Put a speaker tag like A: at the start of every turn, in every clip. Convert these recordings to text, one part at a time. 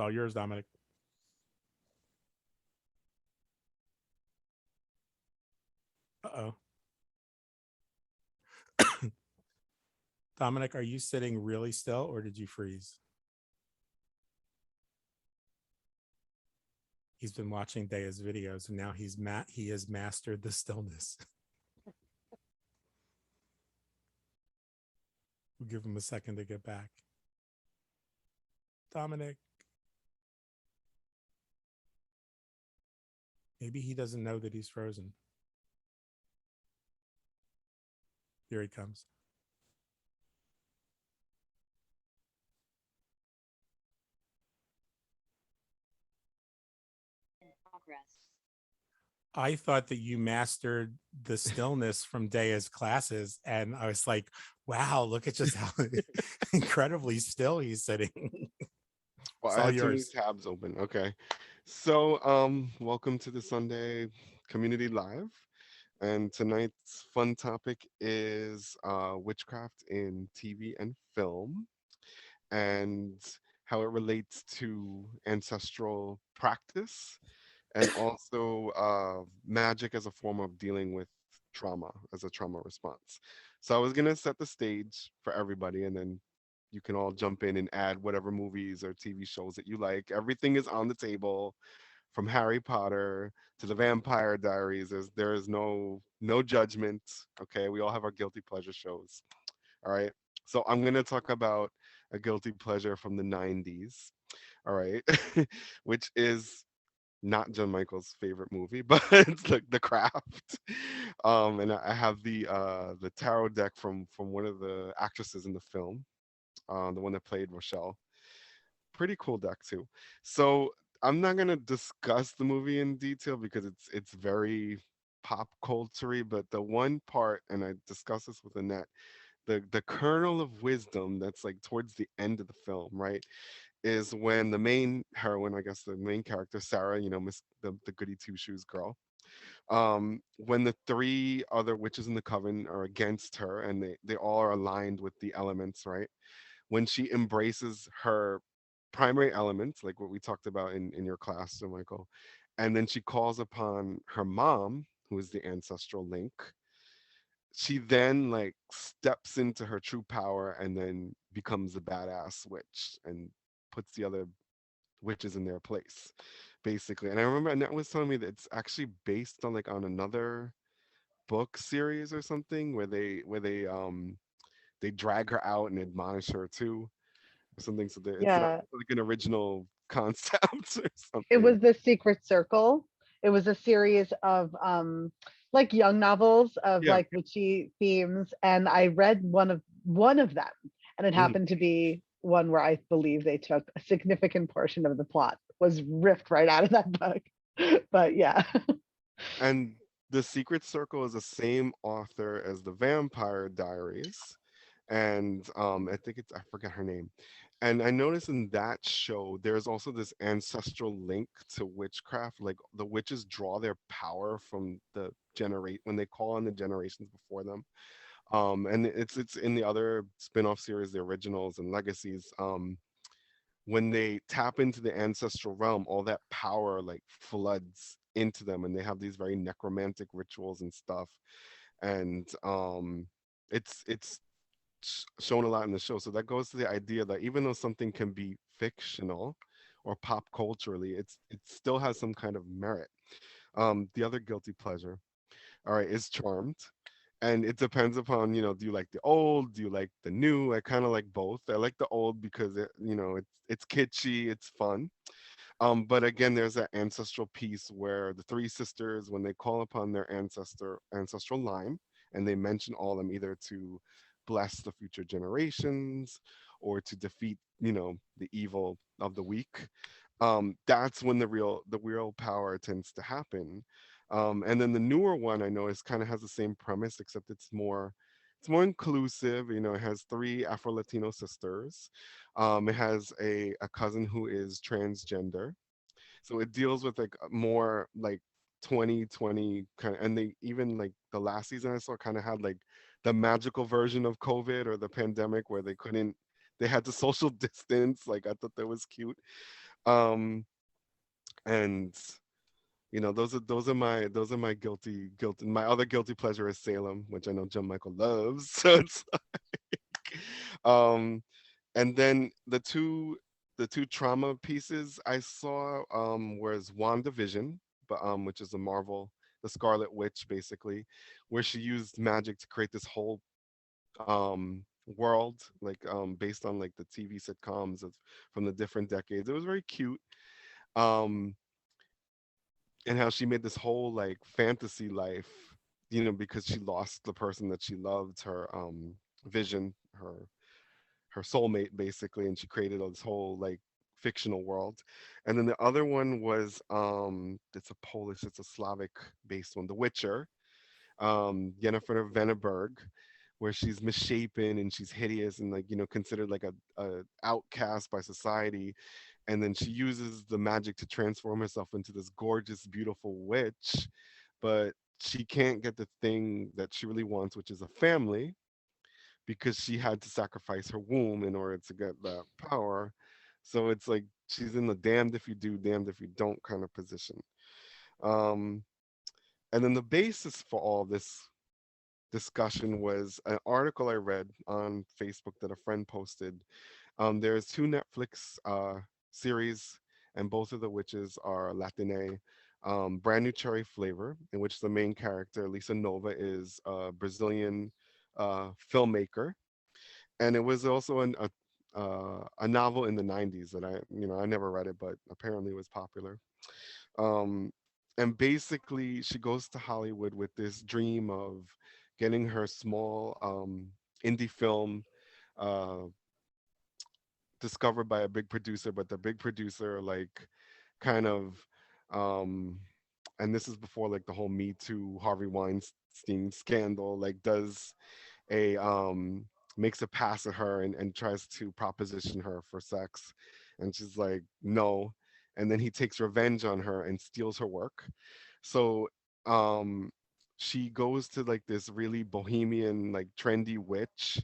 A: all yours, Dominic. Uh-oh. Dominic, are you sitting really still or did you freeze? He's been watching Daya's videos and now he has mastered the stillness. We'll give him a second to get back. Dominic. Maybe he doesn't know that he's frozen. Here he comes. I thought that you mastered the stillness from Daya's classes, and I was like, wow, look at just how incredibly still he's sitting.
B: Well,
A: It's
B: I
A: all
B: had too many
A: yours.
B: tabs open. Okay. So, welcome to the Sunday Community Live. And tonight's fun topic is witchcraft in TV and film and how it relates to ancestral practice and also magic as a form of dealing with trauma as a trauma response. So I was gonna set the stage for everybody, and then you can all jump in and add whatever movies or TV shows that you like. Everything is on the table, from Harry Potter to the Vampire Diaries. There is no judgment. Okay, we all have our guilty pleasure shows. All right. So I'm gonna talk about a guilty pleasure from the '90s. All right, which is not John Michael's favorite movie, but it's like The Craft. And I have the tarot deck from one of the actresses in the film, the one that played Rochelle. Pretty cool deck too. So I'm not gonna discuss the movie in detail because it's very pop culture but the one part, and I discussed this with Annette, the kernel of wisdom that's like towards the end of the film, right? Is when the main heroine, I guess the main character, Sarah, Miss the goody two shoes girl, when the three other witches in the coven are against her and they all are aligned with the elements, right? When she embraces her primary elements, like what we talked about in your class, so Michael, and then she calls upon her mom, who is the ancestral link, she then like steps into her true power and then becomes a badass witch and puts the other witches in their place, basically. And I remember Annette was telling me that it's actually based on like on another book series or something where they drag her out and admonish her too or something. So that it's not
C: Yeah,
B: like an original concept or
C: it
B: something.
C: was The Secret Circle. It was a series of like young novels of
B: Yeah.
C: like witchy themes, and I read one of them, and it
B: Mhm.
C: happened to be one where I believe they took a significant portion of the plot was ripped right out of that book. But yeah.
B: And the Secret Circle is the same author as the Vampire Diaries, and I think it's, I forget her name. And I noticed in that show there's also this ancestral link to witchcraft. Like the witches draw their power from the generate when they call on the generations before them. And it's in the other spin-off series, the originals and legacies. When they tap into the ancestral realm, all that power like floods into them, and they have these very necromantic rituals and stuff. And it's shown a lot in the show. So that goes to the idea that even though something can be fictional or pop culturally, it still has some kind of merit. The other guilty pleasure, all right, is Charmed. And it depends upon, do you like the old? Do you like the new? I kind of like both. I like the old because it's kitschy, it's fun. But again, there's that ancestral piece where the three sisters, when they call upon their ancestral line, and they mention all of them either to bless the future generations or to defeat, the evil of the weak. That's when the real power tends to happen. And then the newer one I know is kind of has the same premise, except it's more inclusive. It has three Afro Latino sisters. It has a cousin who is transgender, so it deals with like more like 2020 kind of, and they even like the last season I saw kind of had like the magical version of COVID or the pandemic where they had to social distance. Like I thought that was cute. Um, and those are my guilty. My other guilty pleasure is Salem, which I know John Michael loves. So it's um, and then the two trauma pieces I saw was WandaVision, but which is a Marvel, the Scarlet Witch basically, where she used magic to create this whole world like based on like the TV sitcoms of from the different decades. It was very cute. Um and how she made this whole like fantasy life, because she lost the person that she loved, her vision, her soulmate basically, and she created this whole like fictional world. And then the other one was it's a Slavic based one, The Witcher, Jennifer Venneberg, where she's misshapen and she's hideous and like considered like a outcast by society, and then she uses the magic to transform herself into this gorgeous, beautiful witch, but she can't get the thing that she really wants, which is a family, because she had to sacrifice her womb in order to get that power. So it's like she's in the damned if you do, damned if you don't kind of position. Um, and then the basis for all this discussion was an article I read on Facebook that a friend posted. There's two Netflix series, and both of the witches are Latine. Brand New Cherry Flavor, in which the main character, Lisa Nova, is a Brazilian filmmaker, and it was also a novel in the '90s that I never read it, but apparently it was popular. Um, and basically, she goes to Hollywood with this dream of getting her small indie film uh, discovered by a big producer, but the big producer, like, kind of, um, and this is before like the whole Me Too Harvey Weinstein scandal, like, does a makes a pass at her and tries to proposition her for sex, and she's like no, and then he takes revenge on her and steals her work. So um she goes to like this really bohemian, like trendy witch,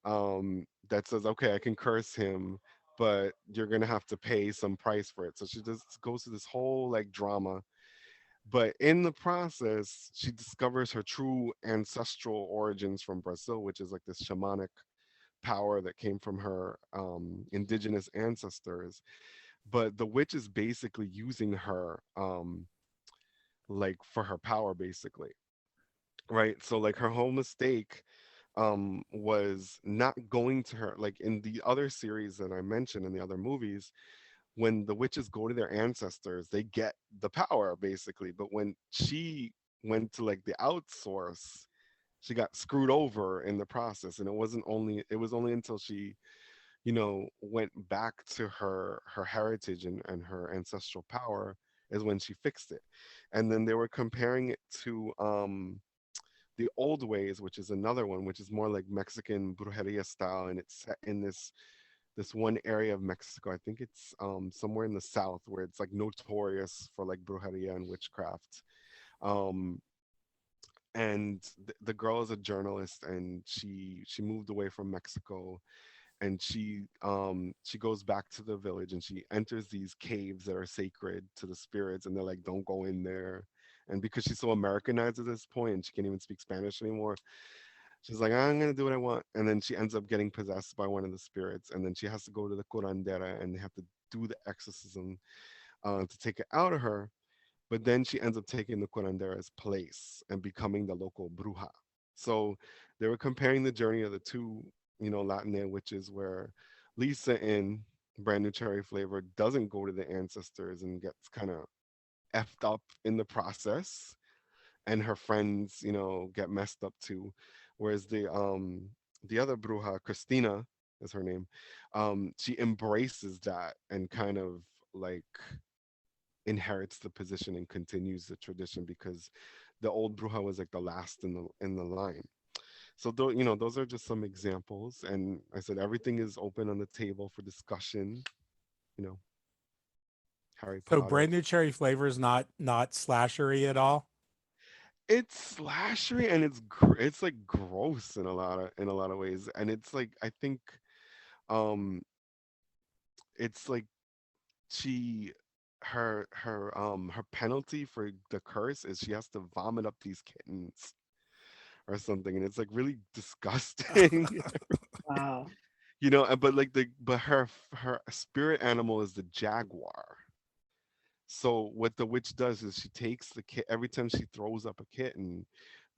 B: that says, okay, I can curse him, but you're gonna have to pay some price for it. So she just goes to this whole like drama, but in the process, she discovers her true ancestral origins from Brazil, which is like this shamanic power that came from her indigenous ancestors. But the witch is basically using her like for her power, basically. Right. So like her whole mistake was not going to her, like in the other series that I mentioned in the other movies, when the witches go to their ancestors, they get the power basically. But when she went to like the outsource, she got screwed over in the process. And it was only until she, went back to her heritage and her ancestral power is when she fixed it. And then they were comparing it to the old ways, which is another one, which is more like Mexican brujeria style, and it's set in this one area of Mexico. I think it's somewhere in the south where it's like notorious for like brujeria and witchcraft. Um, and the girl is a journalist, and she moved away from Mexico, and she goes back to the village, and she enters these caves that are sacred to the spirits, and they're like, don't go in there. And because she's so Americanized at this point and she can't even speak Spanish anymore, she's like, I'm gonna do what I want. And then she ends up getting possessed by one of the spirits, and then she has to go to the curandera, and they have to do the exorcism to take it out of her. But then she ends up taking the curandera's place and becoming the local bruja. So they were comparing the journey of the two, Latin witches, where Lisa in Brand New Cherry Flavor doesn't go to the ancestors and gets kind of effed up in the process, and her friends, get messed up too. Whereas the other bruja, Christina is her name, she embraces that and kind of like inherits the position and continues the tradition, because the old bruja was like the last in the line. So those are just some examples, and I said everything is open on the table for discussion. You know, Harry
A: So
B: Potter.
A: brand new cherry flavor is not slashery at all.
B: It's slashery, and it's like gross in a lot of ways, and it's like I think um it's like she her penalty for the curse is she has to vomit up these kittens or something, and it's like really disgusting.
C: Wow.
B: But like her spirit animal is the jaguar. So what the witch does is she takes the kit every time she throws up a kitten,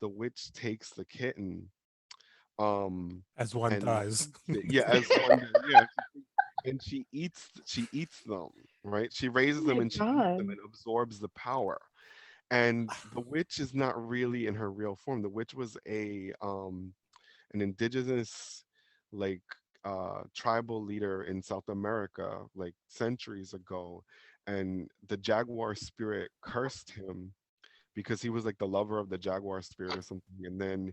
B: the witch takes the kitten, um
A: As one
B: and
A: does.
B: yeah, as one does, yeah, and she eats them, right? She
C: Oh
B: raises them
C: my
B: and she eats them
C: God.
B: and absorbs the power. And the witch is not really in her real form. The witch was a an indigenous, like, tribal leader in South America like centuries ago, and the jaguar spirit cursed him because he was like the lover of the jaguar spirit or something. And then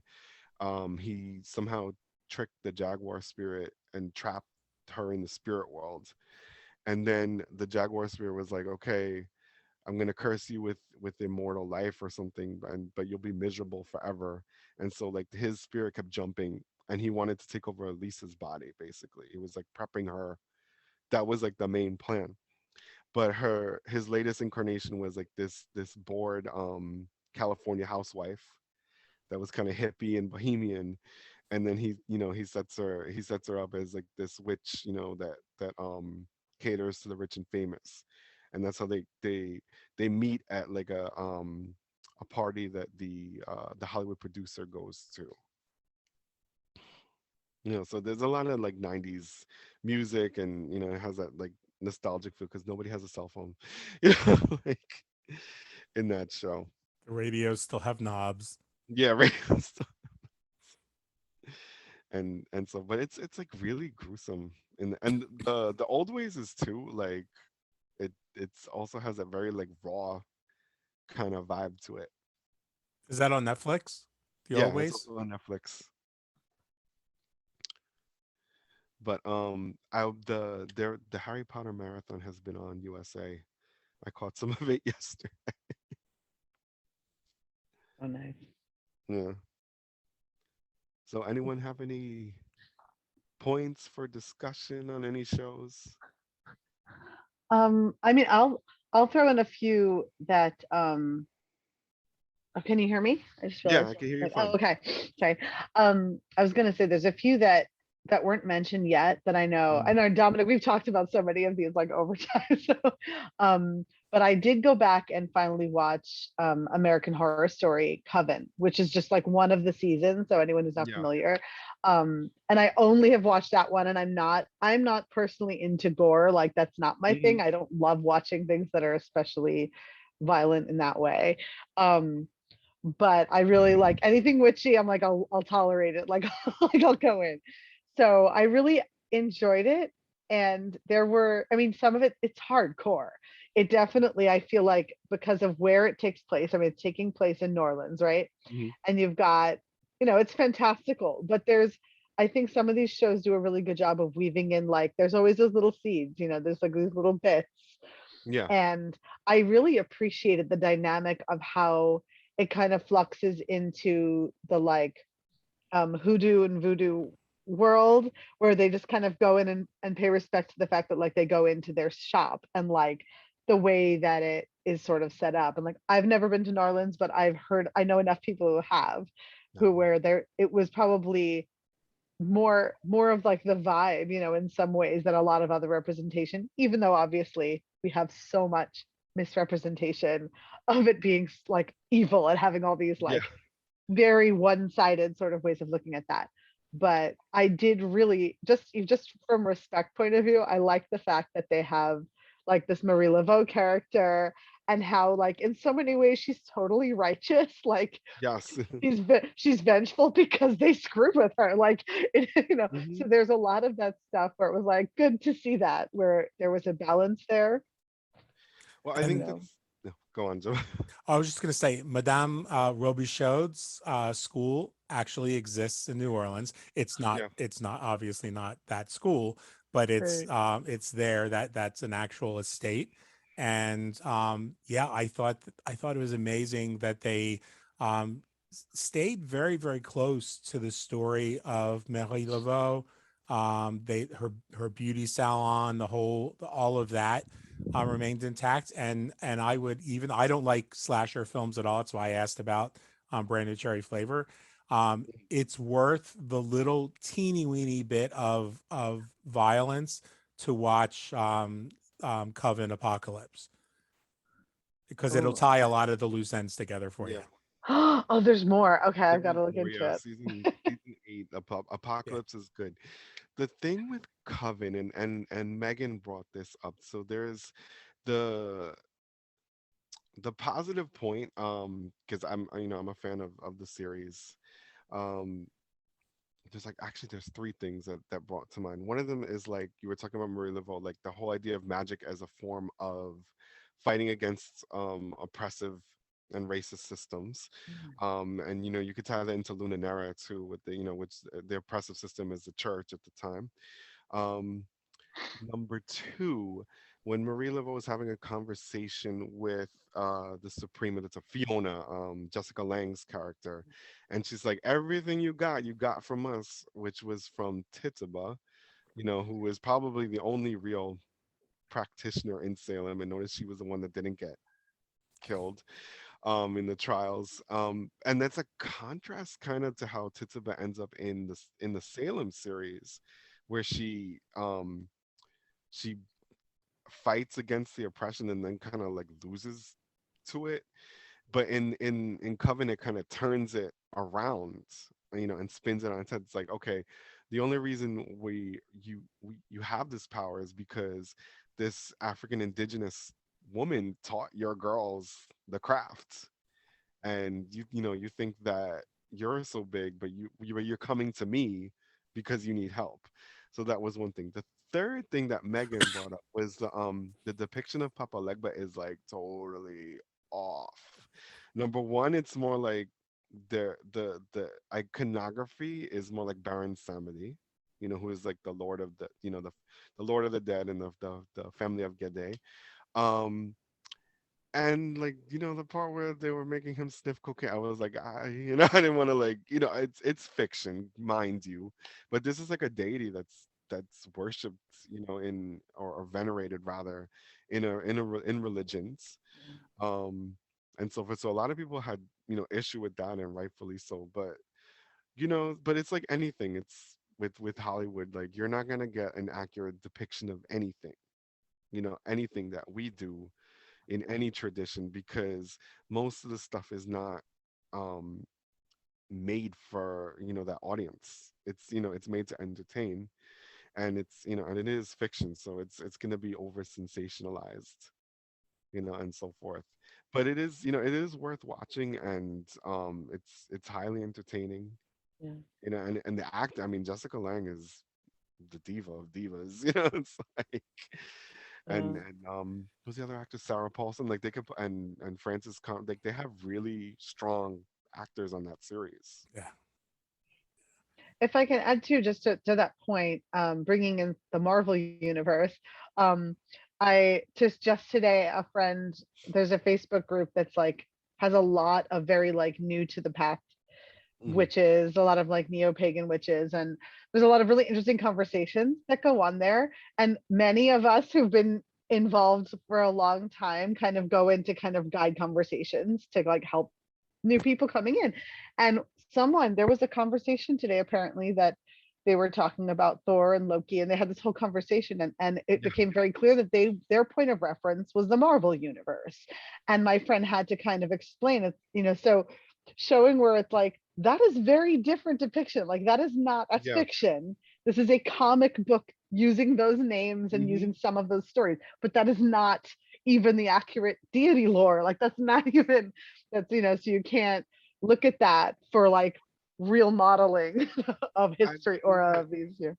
B: he somehow tricked the jaguar spirit and trapped her in the spirit world. And then the jaguar spirit was like, okay, I'm gonna curse you with immortal life or something, and but you'll be miserable forever. And so like his spirit kept jumping, and he wanted to take over Lisa's body. Basically, he was like prepping her. That was like the main plan. But his latest incarnation was like this bored California housewife that was kind of hippie and bohemian. And then he sets her up as like this witch, that caters to the rich and famous. And that's how they meet at like a party that the Hollywood producer goes to. So there's a lot of like 90s music, and it has that like nostalgic feel because nobody has a cell phone. Like in that show.
A: The radios still have knobs.
B: Yeah, right. And so, but it's like really gruesome. And the old ways is too, like, it's also has a very like raw kind of vibe to it.
A: Is that on Netflix? The Old
B: Yeah, it's
A: Ways?
B: also on Netflix. But I the Harry Potter marathon has been on USA. I caught some of it yesterday.
C: Oh, nice.
B: Yeah. So anyone have any points for discussion on any shows?
C: I mean, I'll throw in a few that oh, can you hear me? I just
B: Yeah,
C: realized.
B: I can hear you
C: Like, oh,
B: fine.
C: okay. Sorry. I was gonna say there's a few that weren't mentioned yet that I know. I
B: Mm.
C: know, Dominic, we've talked about so many of these like over time. So, but I did go back and finally watch American Horror Story Coven, which is just like one of the seasons. So anyone who's not
B: Yeah.
C: familiar, and I only have watched that one, and I'm not personally into gore. Like that's not my
B: Hmm.
C: thing. I don't love watching things that are especially violent in that way. Um, but I really like anything witchy. I'm like, I'll tolerate it. Like, like I'll go in. So I really enjoyed it. And there were, I mean, some of it's hardcore. It definitely, I feel like because of where it takes place. I mean, it's taking place in New Orleans, right?
B: Hmm.
C: And you've got, it's fantastical, but I think some of these shows do a really good job of weaving in, like, there's always those little seeds, there's like these little bits.
B: Yeah.
C: And I really appreciated the dynamic of how it kind of fluxes into the like hoodoo and voodoo world, where they just kind of go in and pay respect to the fact that like they go into their shop, and like the way that it is sort of set up. And like I've never been to New Orleans, but I know enough people who have, who
B: No.
C: where there it was probably more of like the vibe, in some ways, than a lot of other representation, even though obviously we have so much misrepresentation of it being like evil and having all these
B: Yeah.
C: like very one-sided sort of ways of looking at that. But I did really just from respect point of view, I like the fact that they have like this Marie Laveau character, and how like in so many ways she's totally righteous. Like
B: Yes.
C: she's vengeful because they screwed with her. Like
B: Hmm.
C: so there's a lot of that stuff where it was like good to see that where there was a balance there.
B: Well, I
C: You
B: think
A: And
C: know,
B: that's no, go on, Joe.
A: I was just going to say, Madame Robichaud's school actually exists in New Orleans. It's not.
B: Yeah.
A: It's not obviously not that school, but
C: right.
A: it's there. That's an actual estate. And yeah, I thought it was amazing that they stayed very very close to the story of Marie Laveau. Her beauty salon, all of that. remained intact. And I would even, I don't like slasher films at all. That's why I asked about Branded Cherry Flavor. It's worth the little teeny weeny bit of violence to watch Coven Apocalypse, because it'll
C: Oh.
A: tie a lot of the loose ends together for you.
B: Yeah.
C: Oh, there's more. Okay, I've
B: There
C: got
B: is
C: to look
B: more,
C: into
B: yeah.
C: it.
B: Season 8,
A: Yeah.
B: Apocalypse is good. The thing with Coven, and Megan brought this up. So there's the the positive point, because I'm a fan of the series. Um, there's like actually there's three things that brought to mind. One of them is like you were talking about Marie Laveau, like the whole idea of magic as a form of fighting against oppressive and racist systems. And you could tie that into Lunanera too, with the which the oppressive system is the church at the time. um Number two, when Marie Laveau was having a conversation with the Suprema, that's a Fiona, Jessica Lange's character, and she's like, "Everything you got from us," which was from Tituba, who was probably the only real practitioner in Salem, and notice she was the one that didn't get killed in the trials. And that's a contrast kind of to how Tituba ends up in the Salem series, where she fights against the oppression and then kind of like loses to it. But in Coven, it kind of turns it around, and spins it on its head. It's like, okay, the only reason you have this power is because this African indigenous woman taught your girls the craft, and you think that you're so big, but you're coming to me because you need help. So that was one thing. The third thing that Megan brought up was the depiction of Papa Legba is like totally off. Number one, it's more like the iconography is more like Baron Samedi, who is like the lord of the lord of the dead and the family of Gede. um and like the part where they were making him sniff cocaine, I was like, I didn't want to, like, it's fiction, mind you, but this is like a deity that's worshipped, in or venerated rather in religions. um and so a lot of people had issue with that, and rightfully so. But but it's like anything, it's with Hollywood, like you're not gonna get an accurate depiction of anything, anything that we do in any tradition, because most of the stuff is not um made for that audience. It's made to entertain, and and it is fiction, so it's going to be over sensationalized, and so forth. But it is worth watching, and it's highly entertaining,
C: Yeah.
B: and the act, I mean, Jessica Lange is the diva of divas. It's like,
C: Uh,
B: who's the other actor? Sarah Paulson. Like they could, and like they have really strong actors on that series.
A: Yeah.
C: if I can add too, just to that point, bringing in the Marvel universe, um, I just today a friend, there's a Facebook group that's like has a lot of very like new to the path
B: Hmm.
C: witches, a lot of like neo-pagan witches, and there's a lot of really interesting conversations that go on there. And many of us who've been involved for a long time kind of go into kind of guide conversations to like help new people coming in. And there was a conversation today apparently that they were talking about Thor and Loki, and they had this whole conversation, and it
B: Yeah,
C: became very clear that their point of reference was the Marvel universe. And my friend had to kind of explain it, so showing where it's like that is very different depiction. Like that is not a
B: yeah.
C: fiction. This is a comic book using those names and
B: Hmm.
C: using some of those stories, but that is not even the accurate deity lore. Like that's not even that's so you can't look at that for like real modeling of
B: I've
C: history
B: seen
C: or
B: that.
C: of these. Yeah.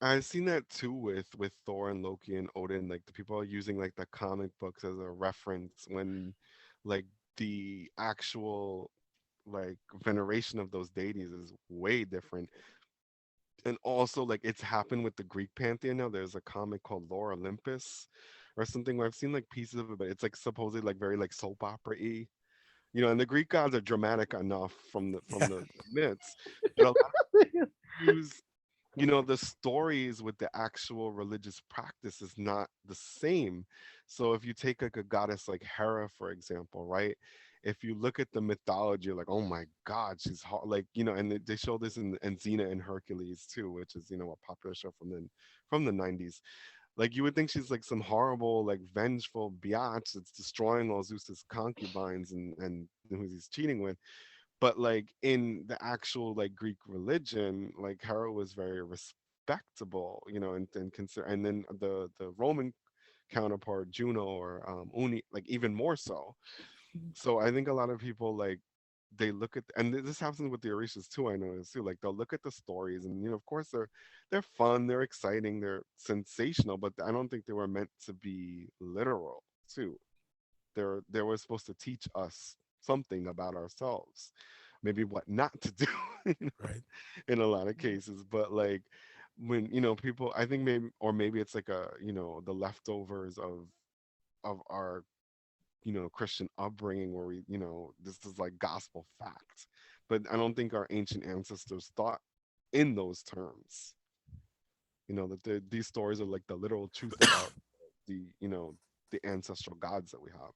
B: I've seen that too with Thor and Loki and Odin. Like the people are using like the comic books as a reference when, like, the actual like veneration of those deities is way different. And also, like, it's happened with the Greek pantheon now. There's a comic called Lore Olympus or something, where I've seen like pieces of it, but it's like supposedly like very like soap opera-y. And the Greek gods are dramatic enough from the
A: Yeah.
B: myths, but a lot of use. the stories with the actual religious practice is not the same. So if you take like a goddess like Hera, for example, right? If you look at the mythology, like, oh my God, she's like, and they show this in Xena and Hercules too, which is, a popular show from the 90s. Like, you would think she's like some horrible, like vengeful biatch that's destroying all Zeus's concubines and who he's cheating with. But like in the actual like Greek religion, like Hera was very respectable, and consider, and then the Roman counterpart Juno or Uni, like even more so. So I think a lot of people, like, they look at, and this happens with the Orishas too, I noticed too, like they'll look at the stories, and of course they're fun, they're exciting, they're sensational, but I don't think they were meant to be literal too. They were supposed to teach us something about ourselves, maybe what not to do, you know,
A: Right.
B: in a lot of cases. But like when people, I think maybe, or maybe it's like the leftovers of our Christian upbringing, where we, this is like gospel fact. But I don't think our ancient ancestors thought in those terms. That these stories are like the literal truth about the ancestral gods that we have.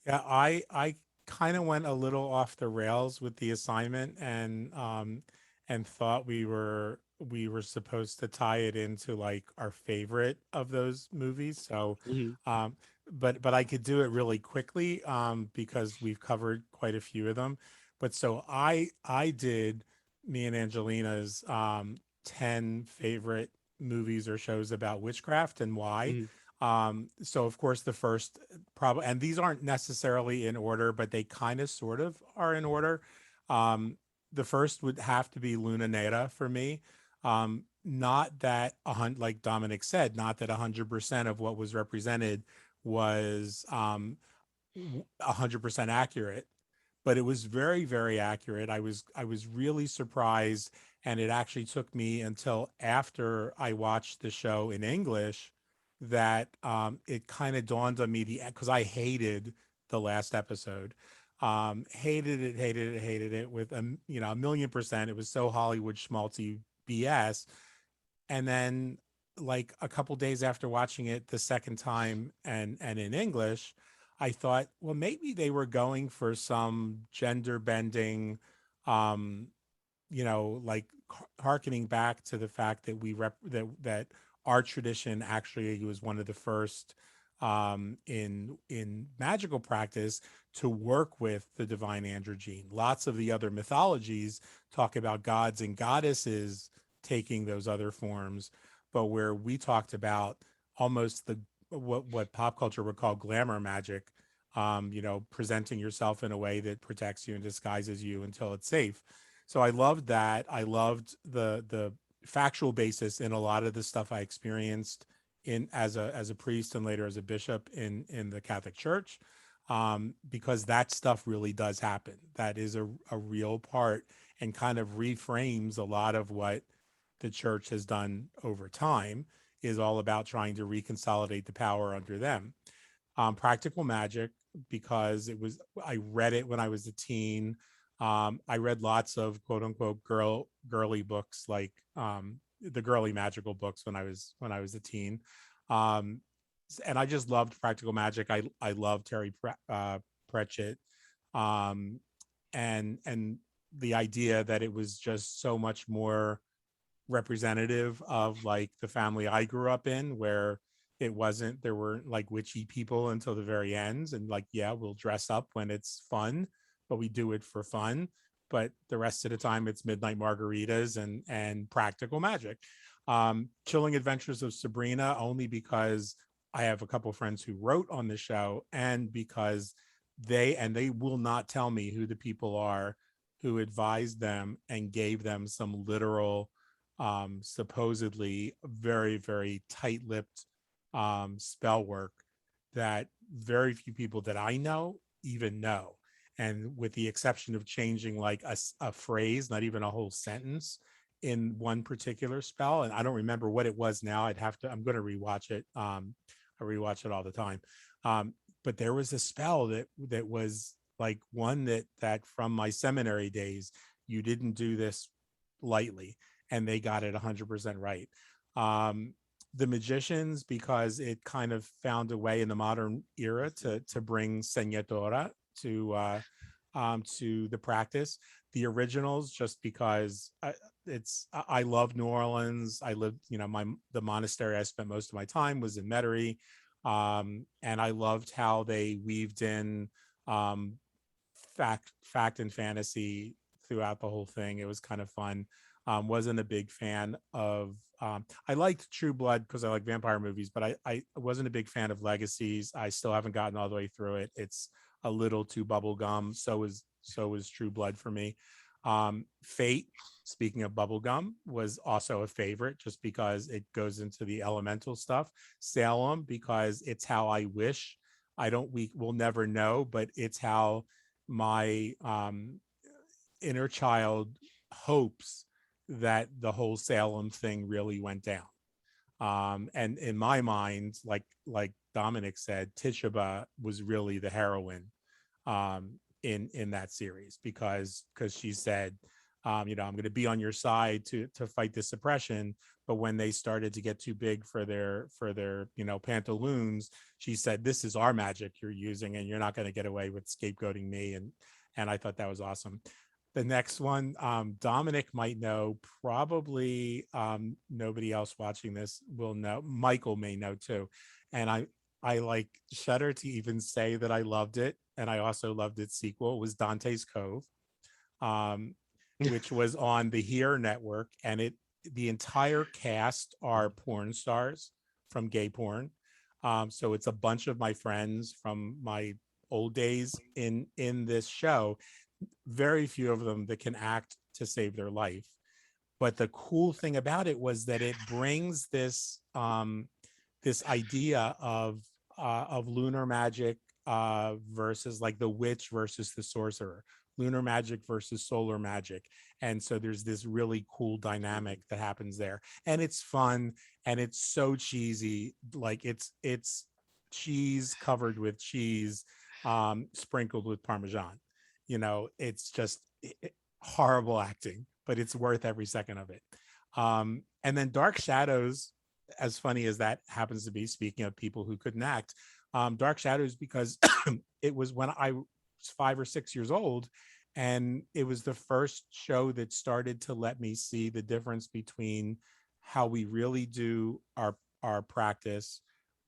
A: Yeah, I kind of went a little off the rails with the assignment, and thought we were supposed to tie it into like our favorite of those movies. So
B: Hmm.
A: um but I could do it really quickly because we've covered quite a few of them. But so I did me and Angelina's 10 favorite movies or shows about witchcraft and why.
B: Hmm.
A: So of course the first, probably, and these aren't necessarily in order, but they kind of sort of are in order. Um, the first would have to be Luna Nera for me. Not that like Dominic said, not that 100% of what was represented was 100% accurate, but it was very, very accurate. I was really surprised, and it actually took me until after I watched the show in English that it kind of dawned on me, the because I hated the last episode. Hated it with a million percent. It was so Hollywood schmaltzy BS. And then, like a couple days after watching it the second time and in English, I thought, well, maybe they were going for some gender bending, um like harkening back to the fact that that our tradition actually was one of the first in magical practice to work with the divine androgyne. Lots of the other mythologies talk about gods and goddesses taking those other forms, but where we talked about almost the what pop culture would call glamour magic, presenting yourself in a way that protects you and disguises you until it's safe. So I loved that. I loved the factual basis in a lot of the stuff I experienced in as a priest and later as a bishop in the Catholic Church, because that stuff really does happen. That is a real part, and kind of reframes a lot of what the church has done over time, is all about trying to reconsolidate the power under them. Practical Magic, because I read it when I was a teen. I read lots of quote unquote girly books, like the girly magical books when I was a teen. Um, and I just loved Practical Magic. I loved Pratchett, um, and the idea that it was just so much more representative of like the family I grew up in, where there weren't like witchy people until the very ends. And like, yeah, we'll dress up when it's fun, but we do it for fun. But the rest of the time it's midnight margaritas and practical magic. Chilling Adventures of Sabrina, only because I have a couple of friends who wrote on the show, and because they will not tell me who the people are who advised them and gave them some literal, supposedly very, very tight-lipped spell work that very few people that I know even know. And with the exception of changing like a phrase, not even a whole sentence in one particular spell, and I don't remember what it was now. I'm going to rewatch it. I rewatch it all the time. But there was a spell that was like one that from my seminary days, you didn't do this lightly, and they got it 100% right. Um, the Magicians, because it kind of found a way in the modern era to bring Señora to the practice. The originals, just because I love New Orleans. I lived, the monastery I spent most of my time was in Metairie, and I loved how they weaved in um, fact and fantasy throughout the whole thing. It was kind of fun. Wasn't a big fan of I liked True Blood because I like vampire movies, but I wasn't a big fan of Legacies. I still haven't gotten all the way through it. It's a little too bubblegum. So was True Blood for me. Fate, speaking of bubblegum, was also a favorite just because it goes into the elemental stuff. Salem, because it's how I wish. I don't we will never know, but it's how my inner child hopes that the whole Salem thing really went down. And in my mind, like Dominick said, Tituba was really the heroine in that series because she said, I'm going to be on your side to fight this oppression. But when they started to get too big for their pantaloons, she said, "This is our magic you're using, and you're not going to get away with scapegoating me." And I thought that was awesome. The next one, Dominick might know, probably nobody else watching this will know. Michael may know too. And I like shudder to even say that I loved it. And I also loved its sequel. It was Dante's Cove, um, which was on the Here network. And the entire cast are porn stars from gay porn. So it's a bunch of my friends from my old days in this show. Very few of them that can act to save their life. But the cool thing about it was that it brings this idea of lunar magic versus like the witch versus the sorcerer, lunar magic versus solar magic. And so there's this really cool dynamic that happens there. And it's fun and it's so cheesy. Like it's cheese covered with cheese, sprinkled with Parmesan. It's just horrible acting, but it's worth every second of it. And then Dark Shadows, as funny as that happens to be, speaking of people who couldn't act, Dark Shadows, because it was when I was 5 or 6 years old, and it was the first show that started to let me see the difference between how we really do our practice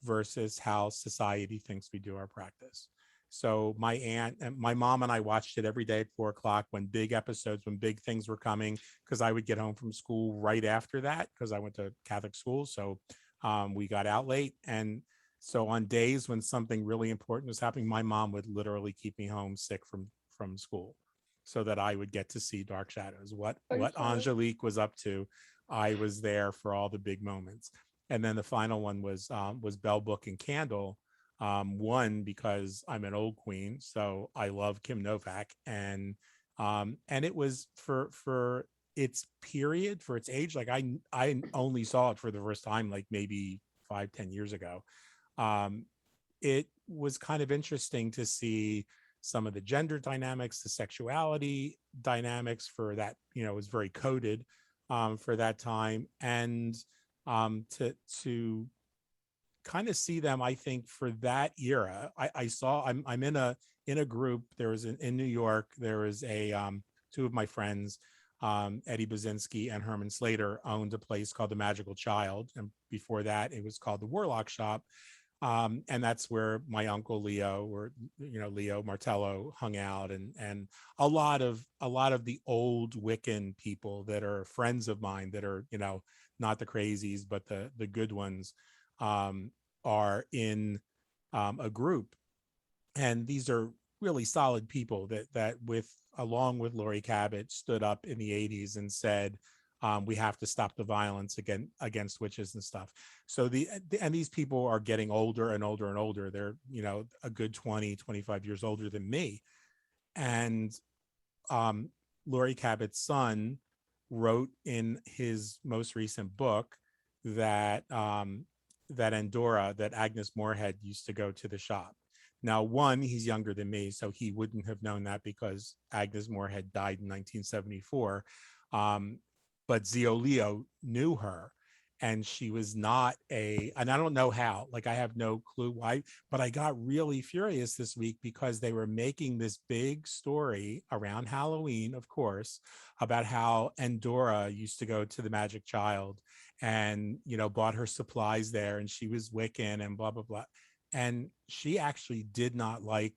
A: versus how society thinks we do our practice. So my aunt and my mom and I watched it every day at 4 o'clock when big episodes, when big things were coming, because I would get home from school right after that because I went to Catholic school. So we got out late. And so on days when something really important was happening, my mom would literally keep me home sick from school so that I would get to see Dark Shadows. What Angelique was up to, I was there for all the big moments. And then the final one was Bell Book and Candle. One, because I'm an old queen, so I love Kim Novak, and it was for its period, for its age. Like I only saw it for the first time like maybe 5-10 years ago. It was kind of interesting to see some of the gender dynamics, the sexuality dynamics for that. It was very coded for that time, and to kind of see them, I think, for that era. I saw I'm in a group. There was in New York, there was a two of my friends, Eddie Basinski and Herman Slater, owned a place called the Magical Child, and before that it was called the Warlock Shop. And that's where my uncle Leo, or Leo Martello, hung out, and a lot of the old Wiccan people that are friends of mine, that are not the crazies but the good ones, are in a group. And these are really solid people that with along with Laurie Cabot stood up in the 80s and said, we have to stop the violence against witches and stuff. So and these people are getting older and older and older. They're a good 20-25 years older than me. And Laurie Cabot's son wrote in his most recent book that that Andorra, that Agnes Moorehead used to go to the shop. Now, one, he's younger than me, so he wouldn't have known that because Agnes Moorehead died in 1974. but Zeoleo knew her, and she was not and I don't know how, like I have no clue why, but I got really furious this week because they were making this big story around Halloween, of course, about how Endora used to go to the Magic Child and, bought her supplies there, and she was Wiccan and blah, blah, blah. And she actually did not like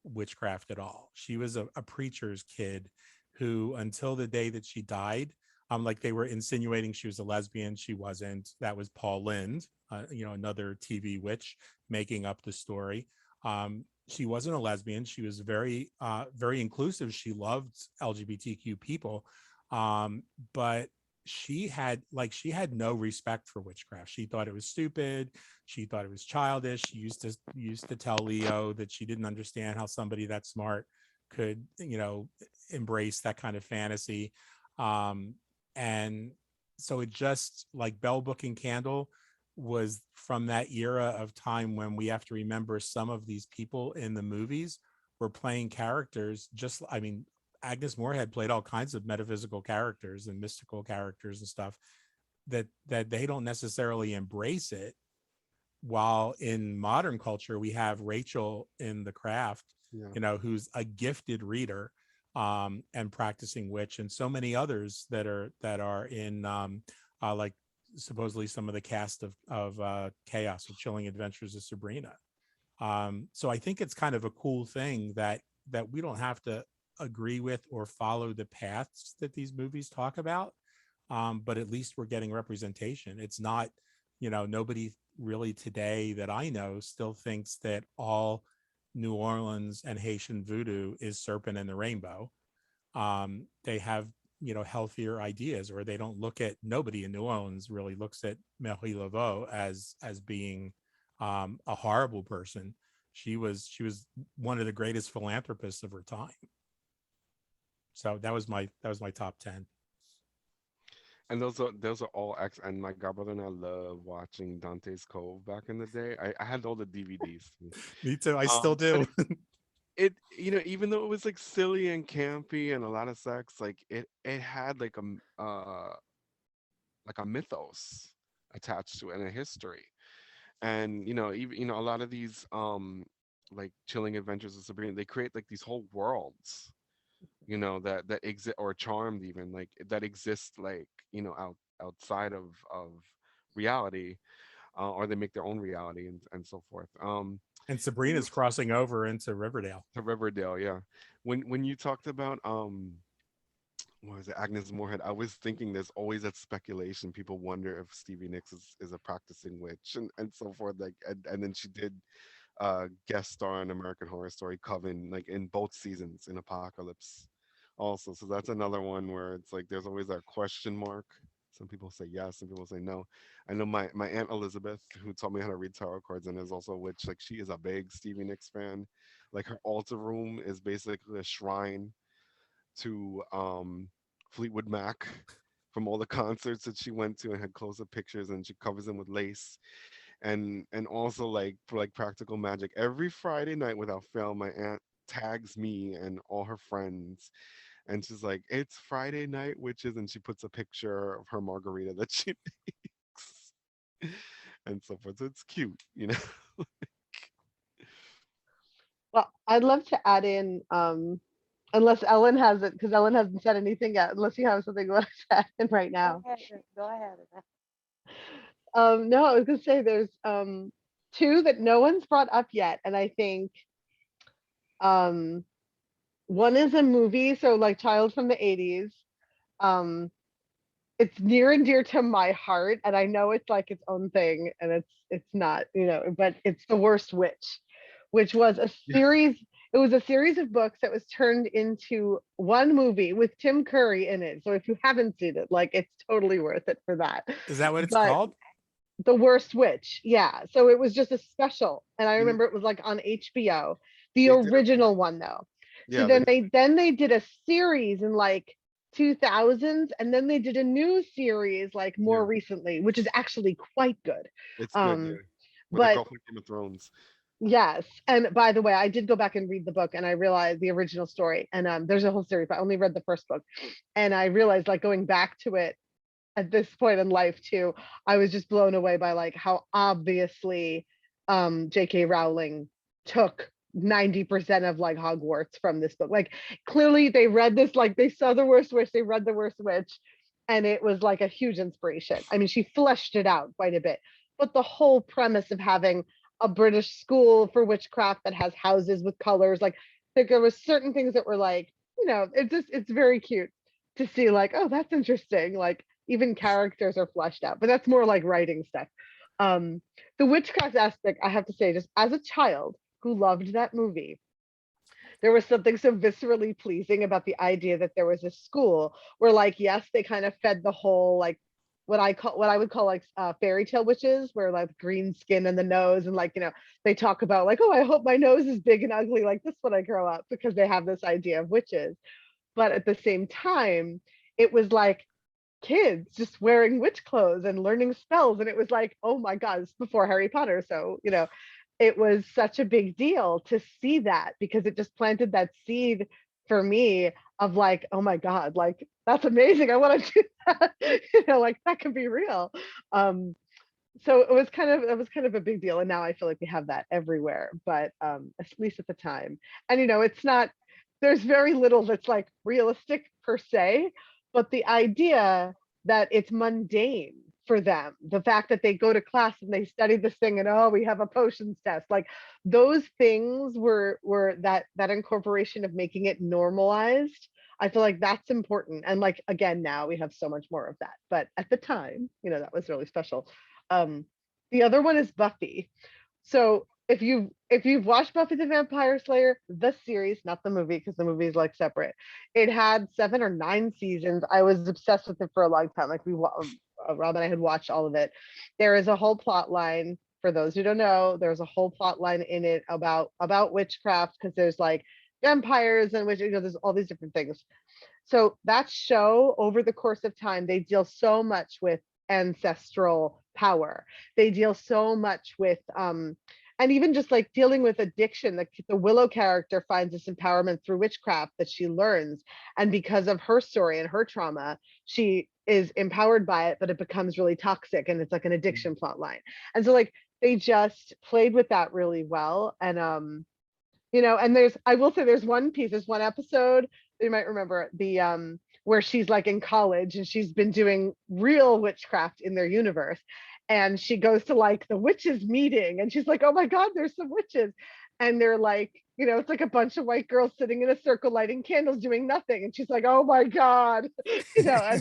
A: witchcraft at all. She was a preacher's kid who, until the day that she died, like they were insinuating she was a lesbian. She wasn't. That was Paul Lynde, another TV witch making up the story. She wasn't a lesbian. She was very, very inclusive. She loved LGBTQ people, but she had no respect for witchcraft. She thought it was stupid. She thought it was childish. She used to tell Leo that she didn't understand how somebody that smart could, embrace that kind of fantasy. And so it just, like, Bell Book and Candle was from that era of time when we have to remember some of these people in the movies were playing characters Agnes Moorehead played all kinds of metaphysical characters and mystical characters and stuff that they don't necessarily embrace it. While in modern culture, we have Rachel in The Craft,
B: Yeah.
A: Who's a gifted reader, and practicing witch, and so many others that are in, like supposedly some of the cast of Chaos or Chilling Adventures of Sabrina. So I think it's kind of a cool thing that we don't have to agree with or follow the paths that these movies talk about, but at least we're getting representation. It's not, nobody really today that I know still thinks that all New Orleans and Haitian voodoo is Serpent and the Rainbow. They have, healthier ideas, or they don't look at, nobody in New Orleans really looks at Marie Laveau as being a horrible person. She was one of the greatest philanthropists of her time. So that was my top 10.
B: And those are all and my godbrother and I love watching Dante's Cove back in the day. I had all the DVDs.
A: Me too. I still
B: But
A: do.
B: even though it was like silly and campy and a lot of sex, like it had like a mythos attached to it and a history. And even a lot of these like Chilling Adventures of Sabrina, they create like these whole worlds, that exist, or Charmed, even, like that exist, like outside of reality, or they make their own reality, and so forth.
A: And
B: When
A: Sabrina's crossing over into Riverdale.
B: to Riverdale, yeah. When you talked about what was it, Agnes Moorehead, I was thinking there's always that speculation. People wonder if Stevie Nicks is a practicing witch, and so forth. Like, and then she did guest star in American Horror Story Coven, like in both seasons in Apocalypse also. So that's another one where it's like there's always that question mark. Some people say yes, some people say no. I know my Aunt Elizabeth, who taught me how to read tarot cards and is also a witch, like she is a big Stevie Nicks fan. Like her altar room is basically a shrine to Fleetwood Mac from all the concerts that she went to, and had close-up pictures, and she covers them with lace. And also, like, for like practical magic, every Friday night without fail, my aunt tags me and all her friends, and she's like, "It's Friday night witches," and she puts a picture of her margarita that she makes and so forth. So it's cute.
C: Well, I'd love to add in, unless Ellen has it, because Ellen hasn't said anything yet, unless you have something you want to add in right now.
D: Go ahead.
C: No, I was gonna say there's two that no one's brought up yet, and I think um one is a movie, so like Child from the 80s. Um it's near and dear to my heart, and I know it's like its own thing, and it's not, but it's The Worst Witch, which was a series. It was a series of books that was turned into one movie with Tim Curry in it. So if you haven't seen it, like, it's totally worth it for that.
A: Is that what it's
C: But
A: called?
C: The Worst Witch, yeah. So it was just a special, and I
B: Mhm.
C: remember it was like on HBO, the
B: They did
C: original one though. So
B: Yeah,
C: then they did a series in like 2000s, and then they did a new series like more
B: yeah,
C: recently, which is actually quite good.
B: it's good, yeah.
C: Um,
B: With the
C: but
B: girl from Game of Thrones.
C: yes, and by the way, I did go back and read the book, and I realized the original story, and there's a whole series, but I only read the first book, and I realized, like, going back to it, at this point in life too, I was just blown away by like how obviously J.K. Rowling took 90% of like Hogwarts from this book. Like clearly they read this, like they saw The Worst Witch, they read The Worst Witch, and it was like a huge inspiration. I mean, she fleshed it out quite a bit. But the whole premise of having a British school for witchcraft that has houses with colors, like there was certain things that were like, it's very cute to see like, oh, that's interesting. Like even characters are fleshed out, but that's more like writing stuff. Um, the witchcraft aspect, I have to say, just as a child who loved that movie, there was something so viscerally pleasing about the idea that there was a school where like, yes, they kind of fed the whole like what I would call like fairy tale witches, where like green skin and the nose, and like they talk about like, oh, I hope my nose is big and ugly like this when I grow up, because they have this idea of witches. But at the same time, it was like kids just wearing witch clothes and learning spells, and it was like, oh my god, it's before Harry Potter, so it was such a big deal to see that, because it just planted that seed for me of like, oh my god, like that's amazing, I want to do that. Like that can be real. So it was kind of a big deal, and now I feel like we have that everywhere, but at least at the time. And it's not, there's very little that's like realistic per se, but the idea that it's mundane for them, the fact that they go to class and they study this thing, and oh, we have a potions test, like those things were that incorporation of making it normalized. I feel like that's important, and like again, now we have so much more of that, but at the time, that was really special. um the other one is Buffy. So if you've watched Buffy the Vampire Slayer, the series, not the movie, because the movie is like separate, it had 7 or 9 seasons. I was obsessed with it for a long time. Like Rob and I had watched all of it. There is a whole plot line. For those who don't know, there's a whole plot line in it about witchcraft, because there's like vampires and there's all these different things. So that show, over the course of time, they deal so much with ancestral power. They deal so much with and even just like dealing with addiction. The Willow character finds this empowerment through witchcraft that she learns, and because of her story and her trauma, she is empowered by it, but it becomes really toxic, and it's like an addiction plot line. And so like they just played with that really well. And and I will say, there's one episode you might remember, the where she's like in college and she's been doing real witchcraft in their universe, and she goes to like the witches meeting, and she's like, oh my god, there's some witches, and they're like, it's like a bunch of white girls sitting in a circle lighting candles doing nothing, and she's like, oh my god. And
B: Yeah,